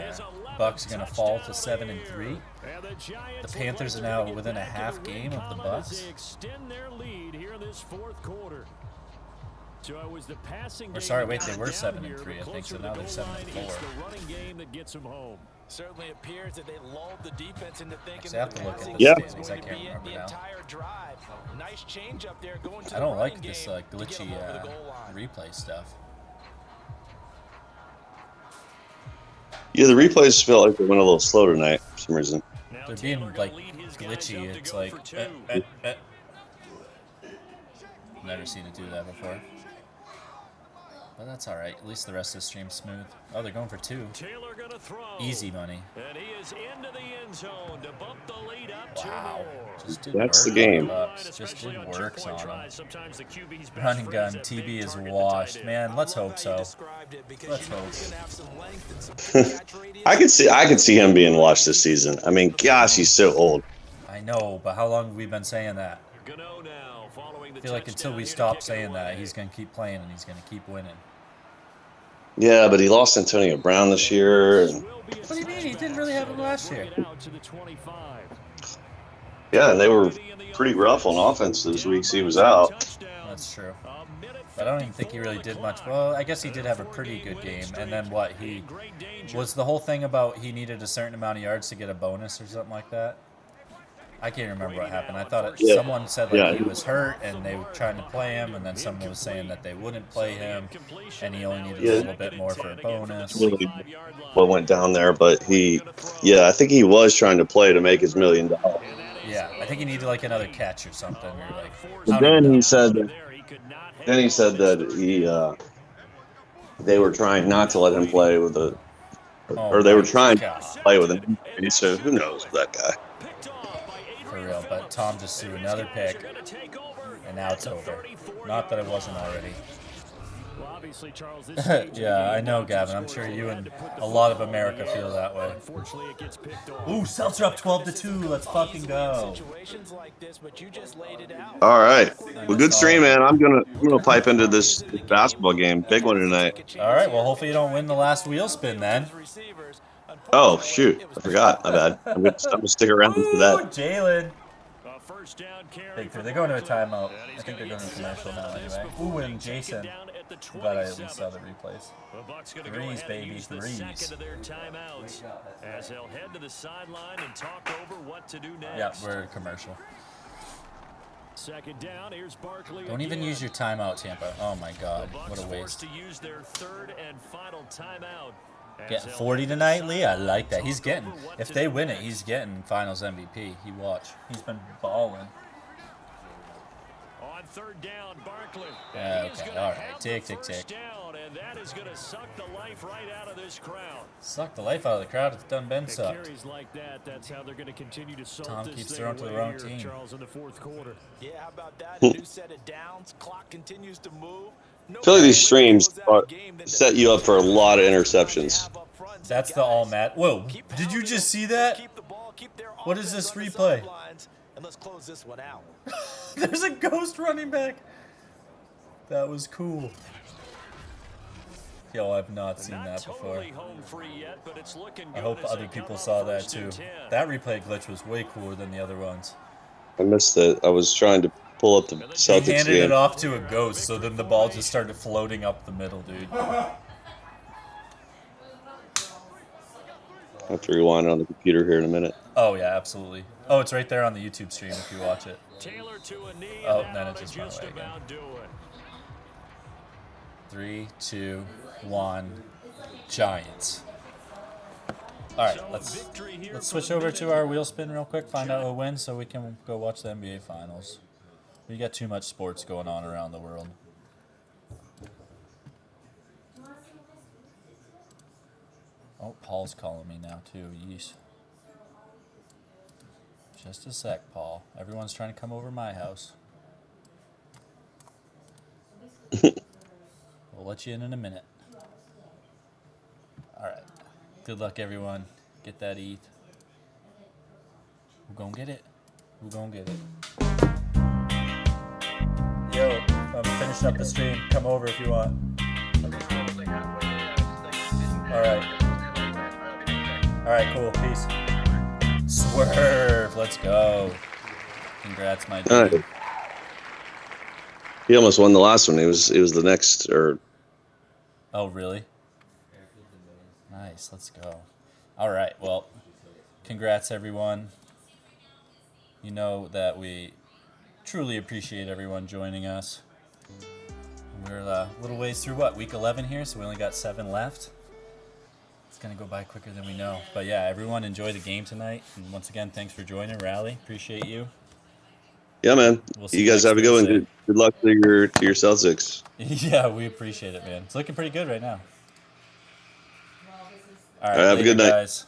Speaker 1: Bucs gonna fall to 7 and 3.
Speaker 5: And the Giants
Speaker 1: The Panthers
Speaker 5: look
Speaker 1: are
Speaker 5: like
Speaker 1: now
Speaker 5: they're
Speaker 1: within a
Speaker 5: getting back
Speaker 1: half
Speaker 5: in the
Speaker 1: game
Speaker 5: win
Speaker 1: of the
Speaker 5: column as
Speaker 1: Bucs.
Speaker 5: they extend their lead here in this fourth quarter. So it was the passing
Speaker 1: Or
Speaker 5: game
Speaker 1: sorry,
Speaker 5: that
Speaker 1: wait,
Speaker 5: got
Speaker 1: they
Speaker 5: them
Speaker 1: were
Speaker 5: down
Speaker 1: 7
Speaker 5: here,
Speaker 1: and 3, I
Speaker 5: but
Speaker 1: think. So
Speaker 5: closer
Speaker 1: now
Speaker 5: to
Speaker 1: they're
Speaker 5: the
Speaker 1: 7
Speaker 5: goal
Speaker 1: and
Speaker 5: line, it's
Speaker 1: 4.
Speaker 5: the running game that gets them home.
Speaker 4: Certainly appears that they lulled the defense into thinking
Speaker 1: Actually, I have
Speaker 4: that
Speaker 1: to look at
Speaker 4: passing
Speaker 1: the
Speaker 3: Yeah.
Speaker 4: game was
Speaker 1: standings.
Speaker 4: going
Speaker 1: I
Speaker 4: to
Speaker 1: can't
Speaker 4: be it
Speaker 1: remember
Speaker 4: the
Speaker 1: now.
Speaker 4: entire drive. Nice change up there going to
Speaker 1: I
Speaker 4: the
Speaker 1: don't
Speaker 4: running
Speaker 1: like this
Speaker 4: game to get
Speaker 1: glitchy
Speaker 4: them over the goal line.
Speaker 1: replay stuff.
Speaker 3: Yeah, the replays felt like they went a little slow tonight for some reason.
Speaker 5: Now
Speaker 1: They're
Speaker 5: Taylor
Speaker 1: being
Speaker 5: gonna
Speaker 1: like
Speaker 5: lead his guys
Speaker 1: glitchy.
Speaker 5: up to
Speaker 1: It's
Speaker 5: go
Speaker 1: like
Speaker 5: for two.
Speaker 1: never seen it do that before. But that's all right. At least the rest of the stream's smooth. Oh, they're going for 2.
Speaker 5: Taylor gonna throw.
Speaker 1: Easy money.
Speaker 5: And he is into the end zone to bump the lead up 2
Speaker 1: Wow.
Speaker 5: more.
Speaker 1: Just did
Speaker 3: That's
Speaker 1: work
Speaker 3: the game.
Speaker 1: on the Bucs. Just did works on them. Running gun, TB is washed. Man, let's hope so. Let's hope.
Speaker 3: I could see him being watched this season. I mean, gosh, he's so old.
Speaker 1: I know, but how long have we been saying that? I feel like until we stop saying that, he's going to keep playing and he's going to keep winning.
Speaker 3: Yeah, but he lost Antonio Brown this year. And,
Speaker 1: What do you mean? He didn't really have him last year.
Speaker 3: yeah, and they were pretty rough on offense those weeks he was out.
Speaker 1: That's true. But I don't even think he really did much. Well, I guess he did have a pretty good game. And then what? He was the whole thing about he needed a certain amount of yards to get a bonus or something like that. I can't remember what happened. I thought someone said like he was hurt and they were trying to play him, and then someone was saying that they wouldn't play him, and he only needed a little bit more for a bonus.
Speaker 3: Really what went down there, but I think he was trying to play to make his $1 million.
Speaker 1: Yeah, I think he needed like another catch or something. Or like,
Speaker 3: But then he said that they were trying not to let him play with or they were trying to play with him. So who knows that guy?
Speaker 1: For real, but Tom just threw another pick, and now it's over. Not that it wasn't already. Yeah, I know, Gavin. I'm sure you and a lot of America feel that way. Ooh, Celtics are up 12-2. Let's fucking go.
Speaker 3: All right. Well, good stream, man. I'm gonna pipe into this basketball game. Big one tonight.
Speaker 1: All right. Well, hopefully you don't win the last wheel spin then.
Speaker 3: Oh shoot! I forgot. My bad. I'm gonna stick around for that.
Speaker 1: Jalen. Big three. They're going to a timeout. I think they're going to a commercial now anyway. Ooh, and Jason. I'm glad I at least saw the replays. Threes, baby, threes.
Speaker 5: As they'll head to the sideline and talk over what to do next.
Speaker 1: Yeah, we're commercial.
Speaker 5: Second down, here's Barkley.
Speaker 1: Don't even use your timeout, Tampa. Oh my God, what a waste.
Speaker 5: To use their third and final timeout.
Speaker 1: Getting 40 tonight, Lee. I like that. He's getting. If they win it, he's getting Finals MVP. He watch. He's been balling.
Speaker 5: On third down, Barkley.
Speaker 1: Yeah, okay. All right. Tick, tick, tick.
Speaker 5: Down, and that is going to suck the life right out of this crowd.
Speaker 1: Suck the life out of the crowd. It's done been sucked.
Speaker 5: Carries like that. That's how they're going to continue to salt
Speaker 1: Tom
Speaker 5: this
Speaker 1: keeps
Speaker 5: thing
Speaker 1: throwing to the
Speaker 5: away
Speaker 1: wrong
Speaker 5: here,
Speaker 1: team.
Speaker 5: Charles, in the fourth quarter.
Speaker 4: Yeah, how about that? A new set of downs. Clock continues to move.
Speaker 3: I feel like these streams set you up for a lot of interceptions.
Speaker 1: That's the all Matt. Whoa! Did you just see that? What is this replay?
Speaker 4: And let's close this one out.
Speaker 1: There's a ghost running back. That was cool. Yo, I've not seen that before.
Speaker 5: Totally home free yet, but it's looking
Speaker 1: I
Speaker 5: good
Speaker 1: hope
Speaker 5: as
Speaker 1: other
Speaker 5: they come
Speaker 1: people
Speaker 5: up
Speaker 1: saw that
Speaker 5: 1st
Speaker 1: too.
Speaker 5: and 10.
Speaker 1: That replay glitch was way cooler than the other ones.
Speaker 3: I missed it. I was trying to pull up the
Speaker 1: He
Speaker 3: Celtics
Speaker 1: handed
Speaker 3: game.
Speaker 1: it off to a ghost, so then the ball just started floating up the middle, dude.
Speaker 3: I have to rewind it on the computer here in a minute.
Speaker 1: Oh yeah, absolutely. Oh, it's right there on the YouTube stream if you watch it.
Speaker 5: Taylor to a knee,
Speaker 1: Oh,
Speaker 5: and
Speaker 1: then
Speaker 5: that
Speaker 1: it just
Speaker 5: ought to
Speaker 1: went
Speaker 5: just
Speaker 1: away again.
Speaker 5: about do it.
Speaker 1: 3, 2, 1. Giants. All right, let's switch over to our wheel spin real quick. Find out who wins, so we can go watch the NBA Finals. We got too much sports going on around the world. Oh, Paul's calling me now too. Yeesh. Just a sec, Paul. Everyone's trying to come over my house. We'll let you in a minute. All right. Good luck, everyone. Get that ETH. We're gonna get it. We're gonna get it. Yo, I'm finishing up the stream. Come over if you want. Alright. Alright, cool. Peace. Swerve. Let's go. Congrats, my dude.
Speaker 3: Right. He almost won the last one. It was the next, or
Speaker 1: Oh, really? Nice. Let's go. Alright, well, congrats, everyone. You know that we truly appreciate everyone joining us. We're a little ways through week 11 here, so we only got 7 left. It's gonna go by quicker than we know. But yeah, everyone enjoy the game tonight. And once again, thanks for joining, Rally. Appreciate you.
Speaker 3: yeah, man.
Speaker 1: We'll see
Speaker 3: You guys
Speaker 1: next
Speaker 3: have a good one.
Speaker 1: Thursday.
Speaker 3: Good luck to your Celtics.
Speaker 1: Yeah, we appreciate it, man. It's looking pretty good right now. All right,
Speaker 3: Have a
Speaker 1: later,
Speaker 3: good night.
Speaker 1: guys.